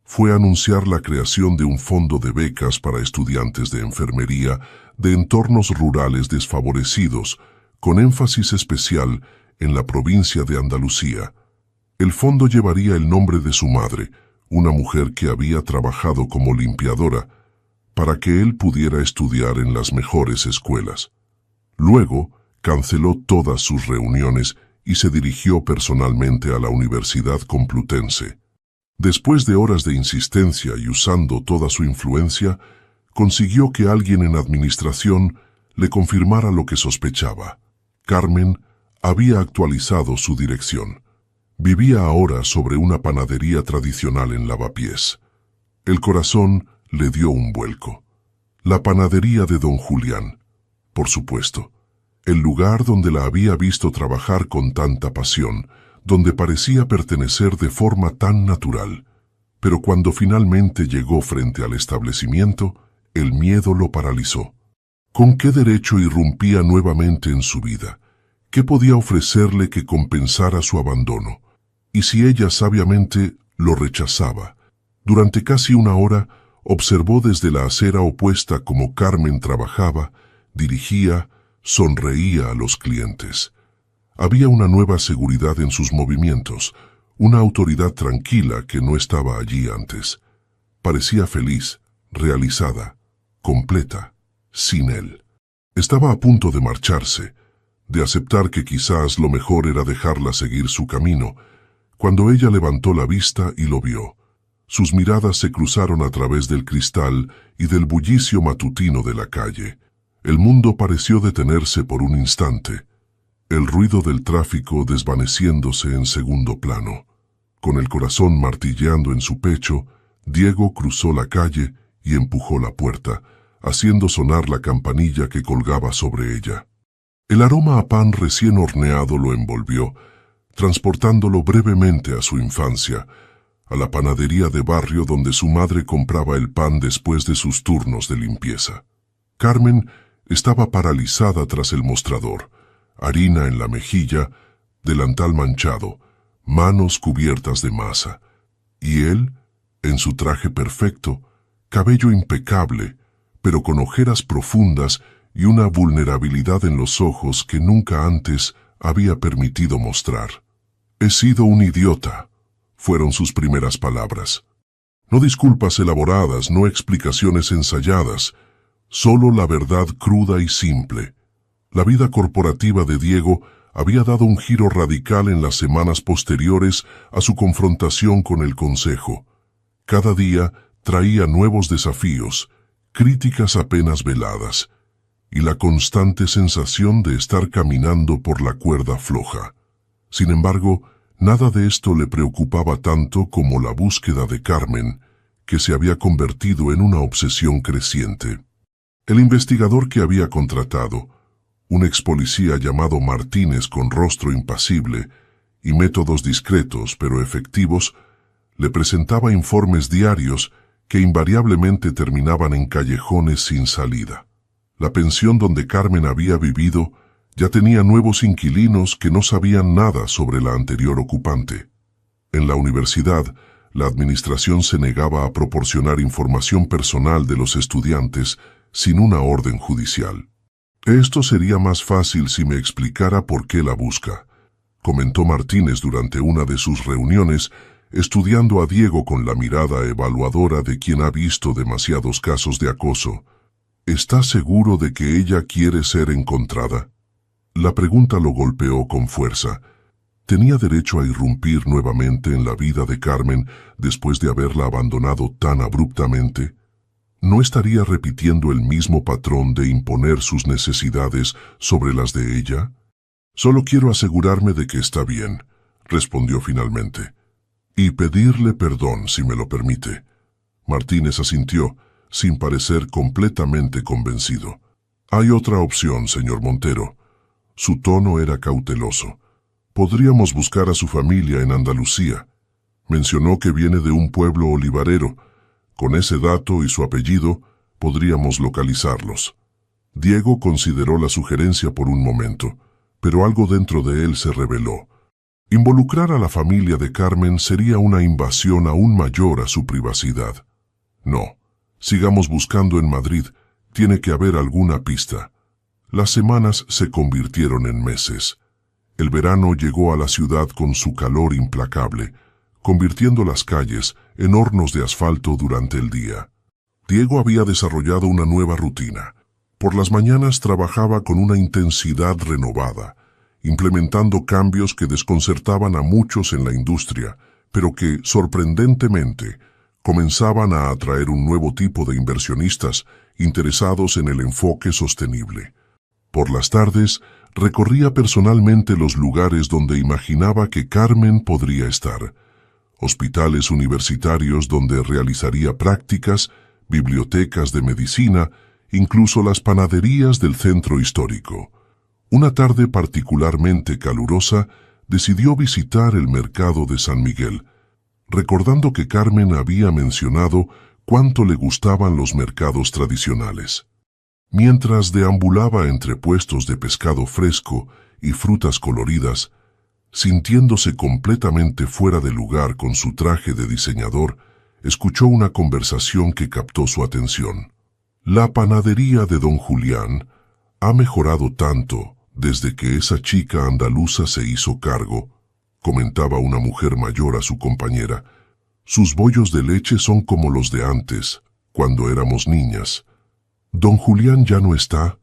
fue anunciar la creación de un fondo de becas para estudiantes de enfermería de entornos rurales desfavorecidos, con énfasis especial en la provincia de Andalucía. El fondo llevaría el nombre de su madre, una mujer que había trabajado como limpiadora, para que él pudiera estudiar en las mejores escuelas. Luego, canceló todas sus reuniones y se dirigió personalmente a la Universidad Complutense. Después de horas de insistencia y usando toda su influencia, consiguió que alguien en administración le confirmara lo que sospechaba. Carmen había actualizado su dirección. Vivía ahora sobre una panadería tradicional en Lavapiés. El corazón le dio un vuelco. La panadería de don Julián, por supuesto. El lugar donde la había visto trabajar con tanta pasión, donde parecía pertenecer de forma tan natural. Pero cuando finalmente llegó frente al establecimiento, el miedo lo paralizó. ¿Con qué derecho irrumpía nuevamente en su vida? ¿Qué podía ofrecerle que compensara su abandono? Y si ella sabiamente lo rechazaba. Durante casi una hora observó desde la acera opuesta cómo Carmen trabajaba, dirigía, sonreía a los clientes. Había una nueva seguridad en sus movimientos, una autoridad tranquila que no estaba allí antes. Parecía feliz, realizada, completa, sin él. Estaba a punto de marcharse, de aceptar que quizás lo mejor era dejarla seguir su camino, cuando ella levantó la vista y lo vio. Sus miradas se cruzaron a través del cristal y del bullicio matutino de la calle. El mundo pareció detenerse por un instante, el ruido del tráfico desvaneciéndose en segundo plano. Con el corazón martilleando en su pecho, Diego cruzó la calle y empujó la puerta, haciendo sonar la campanilla que colgaba sobre ella. El aroma a pan recién horneado lo envolvió, transportándolo brevemente a su infancia, a la panadería de barrio donde su madre compraba el pan después de sus turnos de limpieza. Carmen estaba paralizada tras el mostrador, harina en la mejilla, delantal manchado, manos cubiertas de masa, y él, en su traje perfecto, cabello impecable, pero con ojeras profundas y una vulnerabilidad en los ojos que nunca antes había permitido mostrar. «He sido un idiota», fueron sus primeras palabras. No disculpas elaboradas, no explicaciones ensayadas, solo la verdad cruda y simple. La vida corporativa de Diego había dado un giro radical en las semanas posteriores a su confrontación con el consejo. Cada día traía nuevos desafíos, críticas apenas veladas, y la constante sensación de estar caminando por la cuerda floja. Sin embargo, nada de esto le preocupaba tanto como la búsqueda de Carmen, que se había convertido en una obsesión creciente. El investigador que había contratado, un ex policía llamado Martínez con rostro impasible y métodos discretos pero efectivos, le presentaba informes diarios que invariablemente terminaban en callejones sin salida. La pensión donde Carmen había vivido ya tenía nuevos inquilinos que no sabían nada sobre la anterior ocupante. En la universidad, la administración se negaba a proporcionar información personal de los estudiantes sin una orden judicial. «Esto sería más fácil si me explicara por qué la busca», comentó Martínez durante una de sus reuniones, estudiando a Diego con la mirada evaluadora de quien ha visto demasiados casos de acoso. «¿Está seguro de que ella quiere ser encontrada?» La pregunta lo golpeó con fuerza. ¿Tenía derecho a irrumpir nuevamente en la vida de Carmen después de haberla abandonado tan abruptamente? ¿No estaría repitiendo el mismo patrón de imponer sus necesidades sobre las de ella? «Solo quiero asegurarme de que está bien», respondió finalmente. «Y pedirle perdón, si me lo permite». Martínez asintió, sin parecer completamente convencido. «Hay otra opción, señor Montero». Su tono era cauteloso. «Podríamos buscar a su familia en Andalucía. Mencionó que viene de un pueblo olivarero. Con ese dato y su apellido, podríamos localizarlos». Diego consideró la sugerencia por un momento, pero algo dentro de él se rebeló. Involucrar a la familia de Carmen sería una invasión aún mayor a su privacidad. «No, sigamos buscando en Madrid, tiene que haber alguna pista». Las semanas se convirtieron en meses. El verano llegó a la ciudad con su calor implacable, convirtiendo las calles en hornos de asfalto durante el día. Diego había desarrollado una nueva rutina. Por las mañanas trabajaba con una intensidad renovada, implementando cambios que desconcertaban a muchos en la industria, pero que, sorprendentemente, comenzaban a atraer un nuevo tipo de inversionistas interesados en el enfoque sostenible. Por las tardes, recorría personalmente los lugares donde imaginaba que Carmen podría estar. Hospitales universitarios donde realizaría prácticas, bibliotecas de medicina, incluso las panaderías del centro histórico. Una tarde particularmente calurosa, decidió visitar el mercado de San Miguel, recordando que Carmen había mencionado cuánto le gustaban los mercados tradicionales. Mientras deambulaba entre puestos de pescado fresco y frutas coloridas, sintiéndose completamente fuera de lugar con su traje de diseñador, escuchó una conversación que captó su atención. La panadería de don Julián ha mejorado tanto desde que esa chica andaluza se hizo cargo, comentaba una mujer mayor a su compañera. Sus bollos de leche son como los de antes, cuando éramos niñas. ¿Don Julián ya no está?,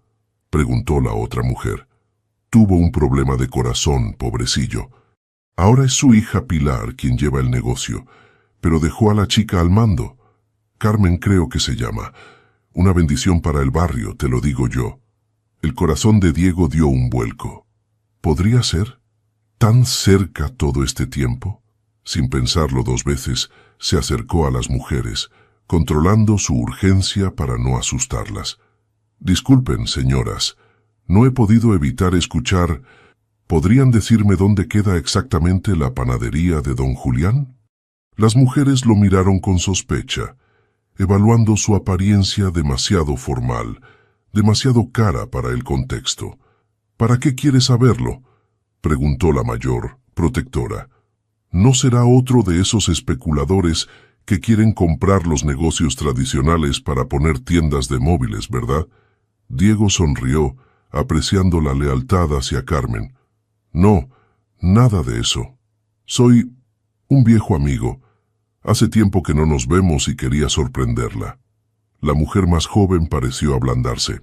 preguntó la otra mujer. Tuvo un problema de corazón, pobrecillo. Ahora es su hija Pilar quien lleva el negocio, pero dejó a la chica al mando. Carmen creo que se llama. Una bendición para el barrio, te lo digo yo. El corazón de Diego dio un vuelco. ¿Podría ser? ¿Tan cerca todo este tiempo? Sin pensarlo dos veces, se acercó a las mujeres, controlando su urgencia para no asustarlas. Disculpen, señoras, no he podido evitar escuchar. ¿Podrían decirme dónde queda exactamente la panadería de don Julián? Las mujeres lo miraron con sospecha, evaluando su apariencia demasiado formal, demasiado cara para el contexto. ¿Para qué quiere saberlo?, preguntó la mayor, protectora. No será otro de esos especuladores que quieren comprar los negocios tradicionales para poner tiendas de móviles, ¿verdad? Diego sonrió, apreciando la lealtad hacia Carmen. No, nada de eso. Soy un viejo amigo. Hace tiempo que no nos vemos y quería sorprenderla. La mujer más joven pareció ablandarse.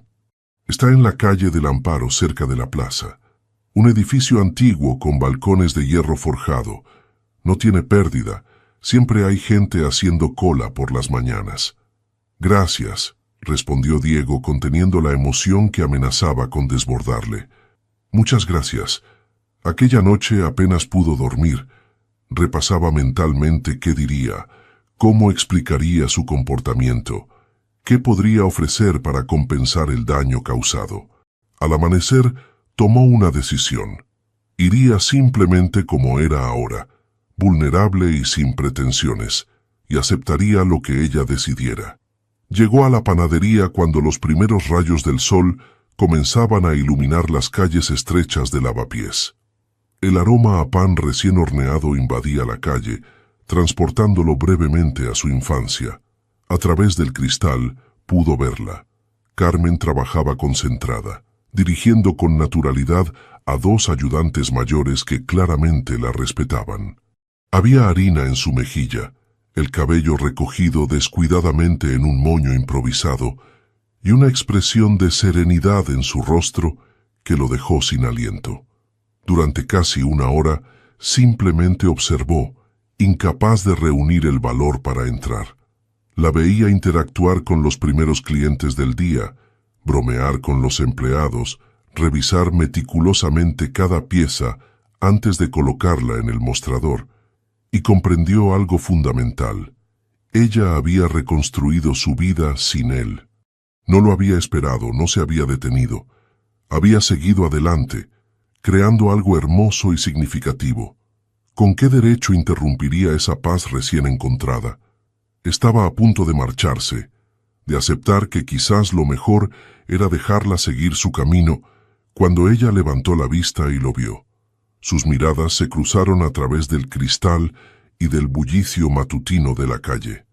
Está en la calle del Amparo, cerca de la plaza. Un edificio antiguo con balcones de hierro forjado. No tiene pérdida. Siempre hay gente haciendo cola por las mañanas. Gracias, respondió Diego conteniendo la emoción que amenazaba con desbordarle. Muchas gracias. Aquella noche apenas pudo dormir. Repasaba mentalmente qué diría, cómo explicaría su comportamiento, qué podría ofrecer para compensar el daño causado. Al amanecer, tomó una decisión. Iría simplemente como era ahora, vulnerable y sin pretensiones, y aceptaría lo que ella decidiera. Llegó a la panadería cuando los primeros rayos del sol comenzaban a iluminar las calles estrechas de Lavapiés. El aroma a pan recién horneado invadía la calle, transportándolo brevemente a su infancia. A través del cristal pudo verla. Carmen trabajaba concentrada, dirigiendo con naturalidad a dos ayudantes mayores que claramente la respetaban. Había harina en su mejilla, el cabello recogido descuidadamente en un moño improvisado y una expresión de serenidad en su rostro que lo dejó sin aliento. Durante casi una hora simplemente observó, incapaz de reunir el valor para entrar. La veía interactuar con los primeros clientes del día, bromear con los empleados, revisar meticulosamente cada pieza antes de colocarla en el mostrador, y comprendió algo fundamental. Ella había reconstruido su vida sin él. No lo había esperado, no se había detenido. Había seguido adelante, creando algo hermoso y significativo. ¿Con qué derecho interrumpiría esa paz recién encontrada? Estaba a punto de marcharse, de aceptar que quizás lo mejor era dejarla seguir su camino, cuando ella levantó la vista y lo vio. Sus miradas se cruzaron a través del cristal y del bullicio matutino de la calle.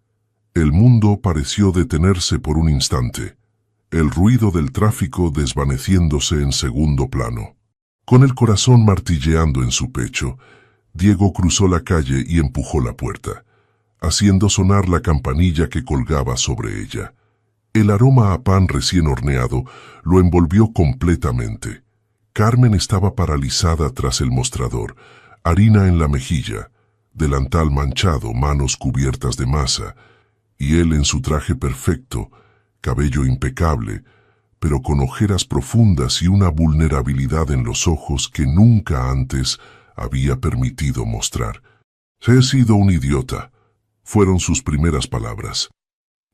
El mundo pareció detenerse por un instante, el ruido del tráfico desvaneciéndose en segundo plano. Con el corazón martilleando en su pecho, Diego cruzó la calle y empujó la puerta, haciendo sonar la campanilla que colgaba sobre ella. El aroma a pan recién horneado lo envolvió completamente. Carmen estaba paralizada tras el mostrador, harina en la mejilla, delantal manchado, manos cubiertas de masa, y él en su traje perfecto, cabello impecable, pero con ojeras profundas y una vulnerabilidad en los ojos que nunca antes había permitido mostrar. «He sido un idiota», fueron sus primeras palabras.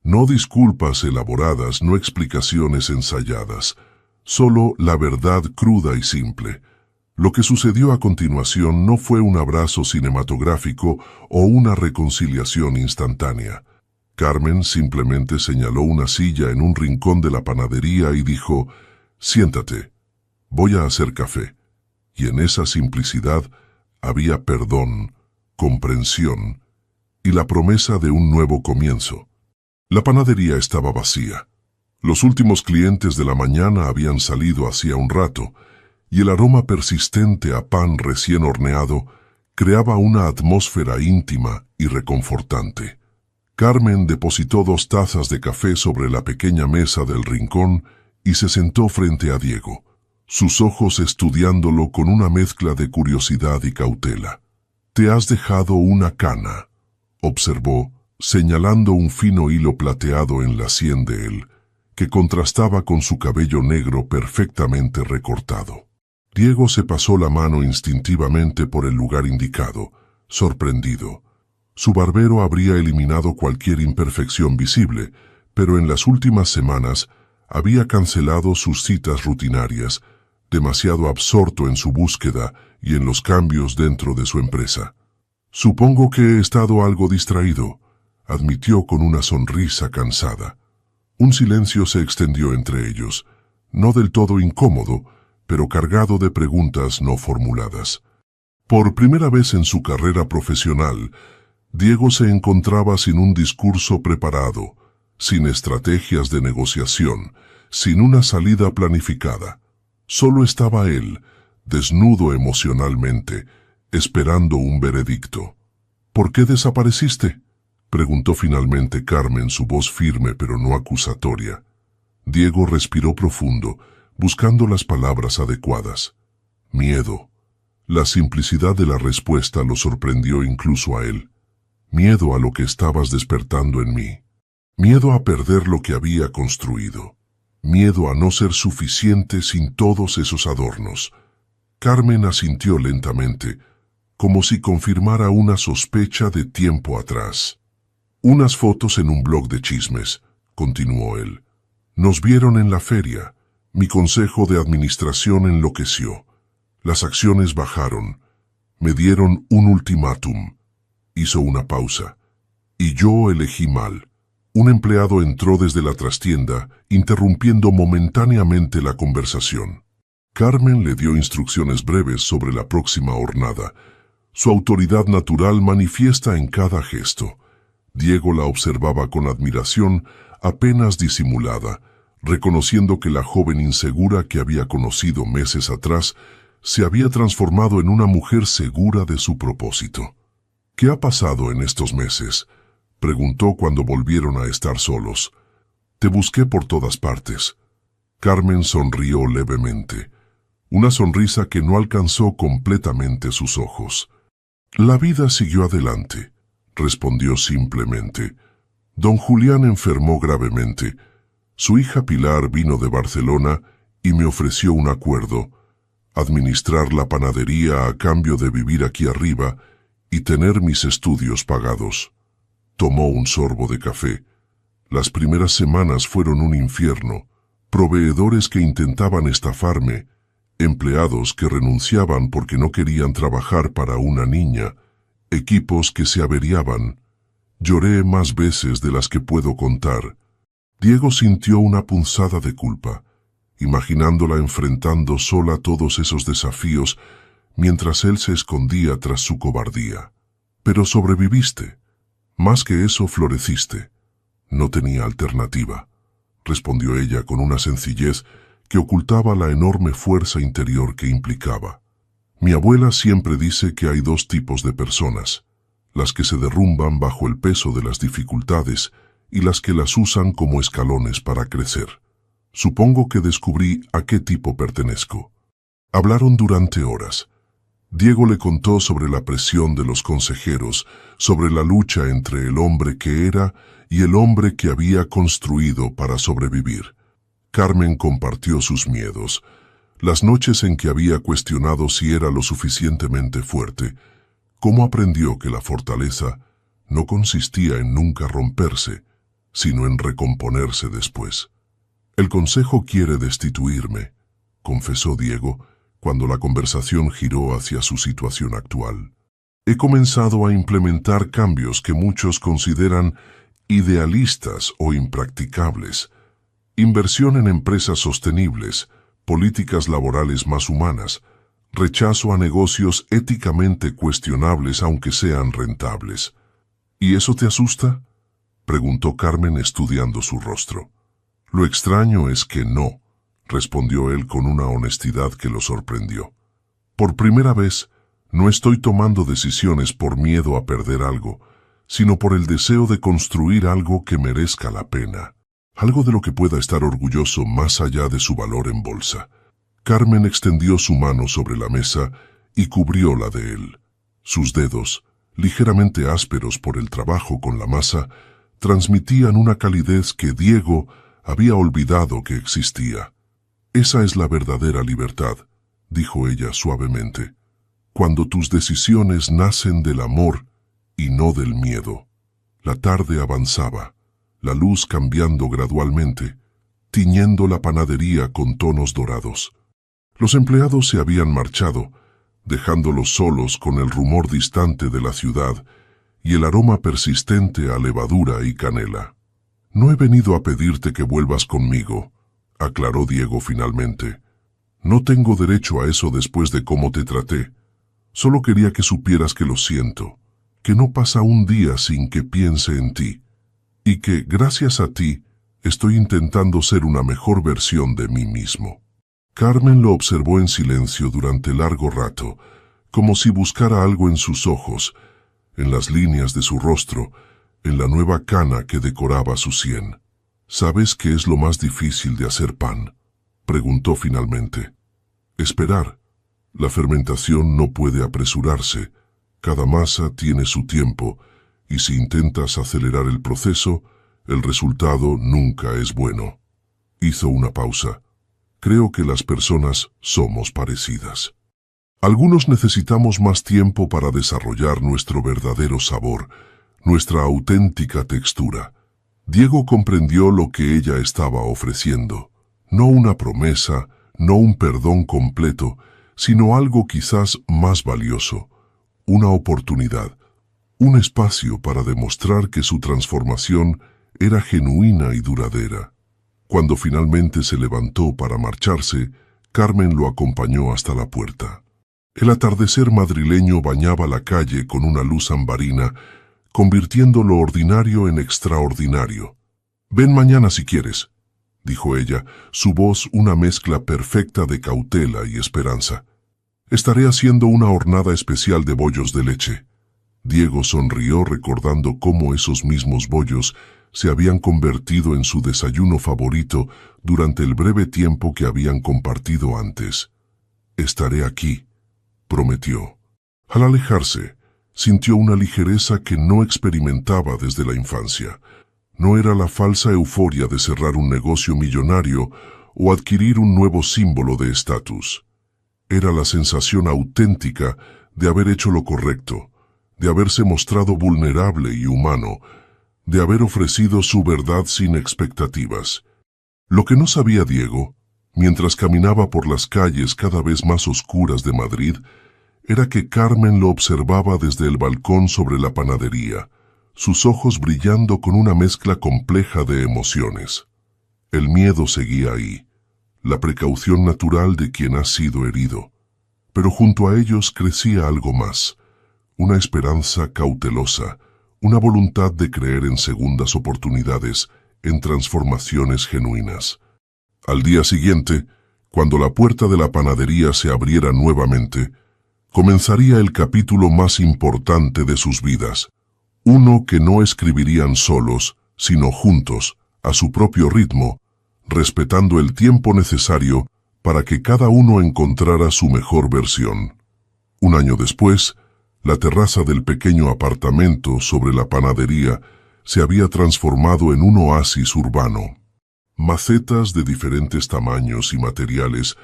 No disculpas elaboradas, no explicaciones ensayadas, solo la verdad cruda y simple. Lo que sucedió a continuación no fue un abrazo cinematográfico o una reconciliación instantánea. Carmen simplemente señaló una silla en un rincón de la panadería y dijo: «Siéntate, voy a hacer café». Y en esa simplicidad había perdón, comprensión y la promesa de un nuevo comienzo. La panadería estaba vacía. Los últimos clientes de la mañana habían salido hacía un rato, y el aroma persistente a pan recién horneado creaba una atmósfera íntima y reconfortante. Carmen depositó 2 tazas de café sobre la pequeña mesa del rincón y se sentó frente a Diego, sus ojos estudiándolo con una mezcla de curiosidad y cautela. «Te has dejado una cana», observó, señalando un fino hilo plateado en la sien de él, que contrastaba con su cabello negro perfectamente recortado. Diego se pasó la mano instintivamente por el lugar indicado, sorprendido. Su barbero habría eliminado cualquier imperfección visible, pero en las últimas semanas había cancelado sus citas rutinarias, demasiado absorto en su búsqueda y en los cambios dentro de su empresa. «Supongo que he estado algo distraído», admitió con una sonrisa cansada. Un silencio se extendió entre ellos, no del todo incómodo, pero cargado de preguntas no formuladas. Por primera vez en su carrera profesional, Diego se encontraba sin un discurso preparado, sin estrategias de negociación, sin una salida planificada. Solo estaba él, desnudo emocionalmente, esperando un veredicto. «¿Por qué desapareciste?», preguntó finalmente Carmen, su voz firme pero no acusatoria. Diego respiró profundo, buscando las palabras adecuadas. «Miedo». La simplicidad de la respuesta lo sorprendió incluso a él. «Miedo a lo que estabas despertando en mí. Miedo a perder lo que había construido. Miedo a no ser suficiente sin todos esos adornos». Carmen asintió lentamente, como si confirmara una sospecha de tiempo atrás. «Unas fotos en un blog de chismes», continuó él. «Nos vieron en la feria. Mi consejo de administración enloqueció. Las acciones bajaron. Me dieron un ultimátum». Hizo una pausa. «Y yo elegí mal». Un empleado entró desde la trastienda, interrumpiendo momentáneamente la conversación. Carmen le dio instrucciones breves sobre la próxima hornada. Su autoridad natural manifiesta en cada gesto. Diego la observaba con admiración apenas disimulada, reconociendo que la joven insegura que había conocido meses atrás se había transformado en una mujer segura de su propósito. «¿Qué ha pasado en estos meses?», preguntó cuando volvieron a estar solos. «Te busqué por todas partes». Carmen sonrió levemente, una sonrisa que no alcanzó completamente sus ojos. «La vida siguió adelante», respondió simplemente. «Don Julián enfermó gravemente. Su hija Pilar vino de Barcelona y me ofreció un acuerdo: administrar la panadería a cambio de vivir aquí arriba y tener mis estudios pagados». Tomó un sorbo de café. «Las primeras semanas fueron un infierno. Proveedores que intentaban estafarme, empleados que renunciaban porque no querían trabajar para una niña, equipos que se averiaban. Lloré más veces de las que puedo contar». Diego sintió una punzada de culpa, imaginándola enfrentando sola todos esos desafíos mientras él se escondía tras su cobardía. «Pero sobreviviste. Más que eso, floreciste». «No tenía alternativa», respondió ella con una sencillez que ocultaba la enorme fuerza interior que implicaba. «Mi abuela siempre dice que hay 2 tipos de personas: las que se derrumban bajo el peso de las dificultades y las que las usan como escalones para crecer. Supongo que descubrí a qué tipo pertenezco». Hablaron durante horas. Diego le contó sobre la presión de los consejeros, sobre la lucha entre el hombre que era y el hombre que había construido para sobrevivir. Carmen compartió sus miedos, las noches en que había cuestionado si era lo suficientemente fuerte, cómo aprendió que la fortaleza no consistía en nunca romperse, sino en recomponerse después. «El consejo quiere destituirme», confesó Diego, cuando la conversación giró hacia su situación actual. «He comenzado a implementar cambios que muchos consideran idealistas o impracticables. Inversión en empresas sostenibles, políticas laborales más humanas, rechazo a negocios éticamente cuestionables aunque sean rentables». ¿Y eso te asusta?, preguntó Carmen estudiando su rostro. Lo extraño es que no, respondió él con una honestidad que lo sorprendió. Por primera vez, no estoy tomando decisiones por miedo a perder algo, sino por el deseo de construir algo que merezca la pena, algo de lo que pueda estar orgulloso más allá de su valor en bolsa. Carmen extendió su mano sobre la mesa y cubrió la de él. Sus dedos, ligeramente ásperos por el trabajo con la masa, transmitían una calidez que Diego había olvidado que existía. Esa es la verdadera libertad, dijo ella suavemente, cuando tus decisiones nacen del amor y no del miedo. La tarde avanzaba, la luz cambiando gradualmente, tiñendo la panadería con tonos dorados. Los empleados se habían marchado, dejándolos solos con el rumor distante de la ciudad y el aroma persistente a levadura y canela. No he venido a pedirte que vuelvas conmigo, aclaró Diego finalmente. No tengo derecho a eso después de cómo te traté. Solo quería que supieras que lo siento, que no pasa un día sin que piense en ti, y que, gracias a ti, estoy intentando ser una mejor versión de mí mismo. Carmen lo observó en silencio durante largo rato, como si buscara algo en sus ojos, en las líneas de su rostro, en la nueva cana que decoraba su sien. ¿Sabes qué es lo más difícil de hacer pan?, preguntó finalmente. Esperar. La fermentación no puede apresurarse. Cada masa tiene su tiempo, y si intentas acelerar el proceso, el resultado nunca es bueno. Hizo una pausa. Creo que las personas somos parecidas. Algunos necesitamos más tiempo para desarrollar nuestro verdadero sabor, nuestra auténtica textura. Diego comprendió lo que ella estaba ofreciendo. No una promesa, no un perdón completo, sino algo quizás más valioso, una oportunidad, un espacio para demostrar que su transformación era genuina y duradera. Cuando finalmente se levantó para marcharse, Carmen lo acompañó hasta la puerta. El atardecer madrileño bañaba la calle con una luz ambarina, convirtiendo lo ordinario en extraordinario. «Ven mañana si quieres», dijo ella, su voz una mezcla perfecta de cautela y esperanza. «Estaré haciendo una hornada especial de bollos de leche». Diego sonrió recordando cómo esos mismos bollos se habían convertido en su desayuno favorito durante el breve tiempo que habían compartido antes. «Estaré aquí», prometió. Al alejarse, sintió una ligereza que no experimentaba desde la infancia. No era la falsa euforia de cerrar un negocio millonario o adquirir un nuevo símbolo de estatus. Era la sensación auténtica de haber hecho lo correcto, de haberse mostrado vulnerable y humano, de haber ofrecido su verdad sin expectativas. Lo que no sabía Diego, mientras caminaba por las calles cada vez más oscuras de Madrid, era que Carmen lo observaba desde el balcón sobre la panadería, sus ojos brillando con una mezcla compleja de emociones. El miedo seguía ahí, la precaución natural de quien ha sido herido, pero junto a ellos crecía algo más, una esperanza cautelosa, una voluntad de creer en segundas oportunidades, en transformaciones genuinas. Al día siguiente, cuando la puerta de la panadería se abriera nuevamente, comenzaría el capítulo más importante de sus vidas, uno que no escribirían solos, sino juntos, a su propio ritmo, respetando el tiempo necesario para que cada uno encontrara su mejor versión. Un año después, la terraza del pequeño apartamento sobre la panadería se había transformado en un oasis urbano. Macetas de diferentes tamaños y materiales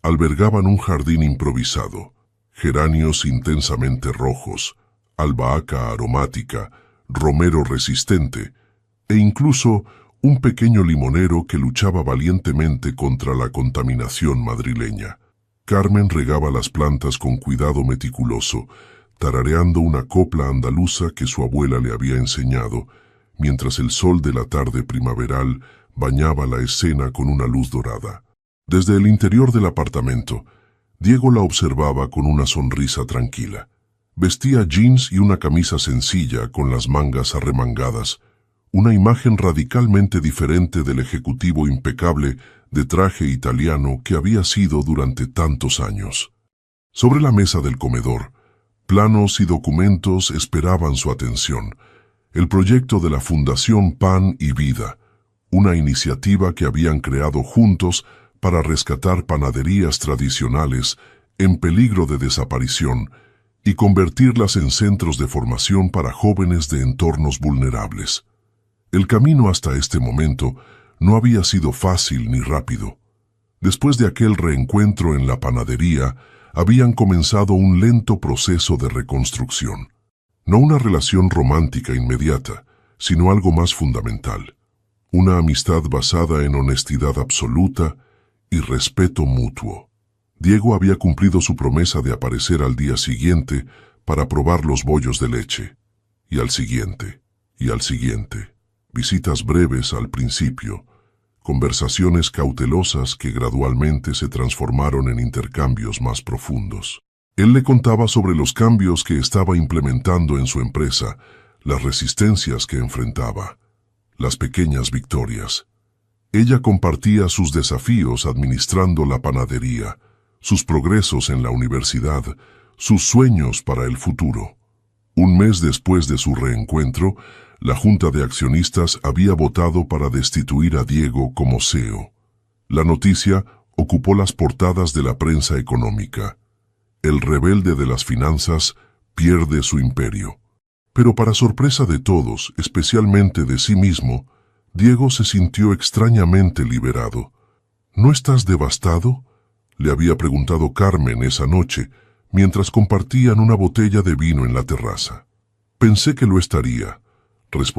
albergaban un jardín improvisado, geranios intensamente rojos, albahaca aromática, romero resistente, e incluso un pequeño limonero que luchaba valientemente contra la contaminación madrileña. Carmen regaba las plantas con cuidado meticuloso, tarareando una copla andaluza que su abuela le había enseñado, mientras el sol de la tarde primaveral bañaba la escena con una luz dorada. Desde el interior del apartamento, Diego la observaba con una sonrisa tranquila. Vestía jeans y una camisa sencilla con las mangas arremangadas, una imagen radicalmente diferente del ejecutivo impecable de traje italiano que había sido durante tantos años. Sobre la mesa del comedor, planos y documentos esperaban su atención. El proyecto de la Fundación Pan y Vida, una iniciativa que habían creado juntos para rescatar panaderías tradicionales en peligro de desaparición y convertirlas en centros de formación para jóvenes de entornos vulnerables. El camino hasta este momento no había sido fácil ni rápido. Después de aquel reencuentro en la panadería, habían comenzado un lento proceso de reconstrucción. No una relación romántica inmediata, sino algo más fundamental. Una amistad basada en honestidad absoluta y respeto mutuo. Diego había cumplido su promesa de aparecer al día siguiente para probar los bollos de leche. Y al siguiente, y al siguiente. Visitas breves al principio, conversaciones cautelosas que gradualmente se transformaron en intercambios más profundos. Él le contaba sobre los cambios que estaba implementando en su empresa, las resistencias que enfrentaba, las pequeñas victorias. Ella compartía sus desafíos administrando la panadería, sus progresos en la universidad, sus sueños para el futuro. Un mes después de su reencuentro, la Junta de Accionistas había votado para destituir a Diego como CEO. La noticia ocupó las portadas de la prensa económica. El rebelde de las finanzas pierde su imperio. Pero para sorpresa de todos, especialmente de sí mismo, Diego se sintió extrañamente liberado. ¿No estás devastado?, le había preguntado Carmen esa noche, mientras compartían una botella de vino en la terraza. Pensé que lo estaría, respondió.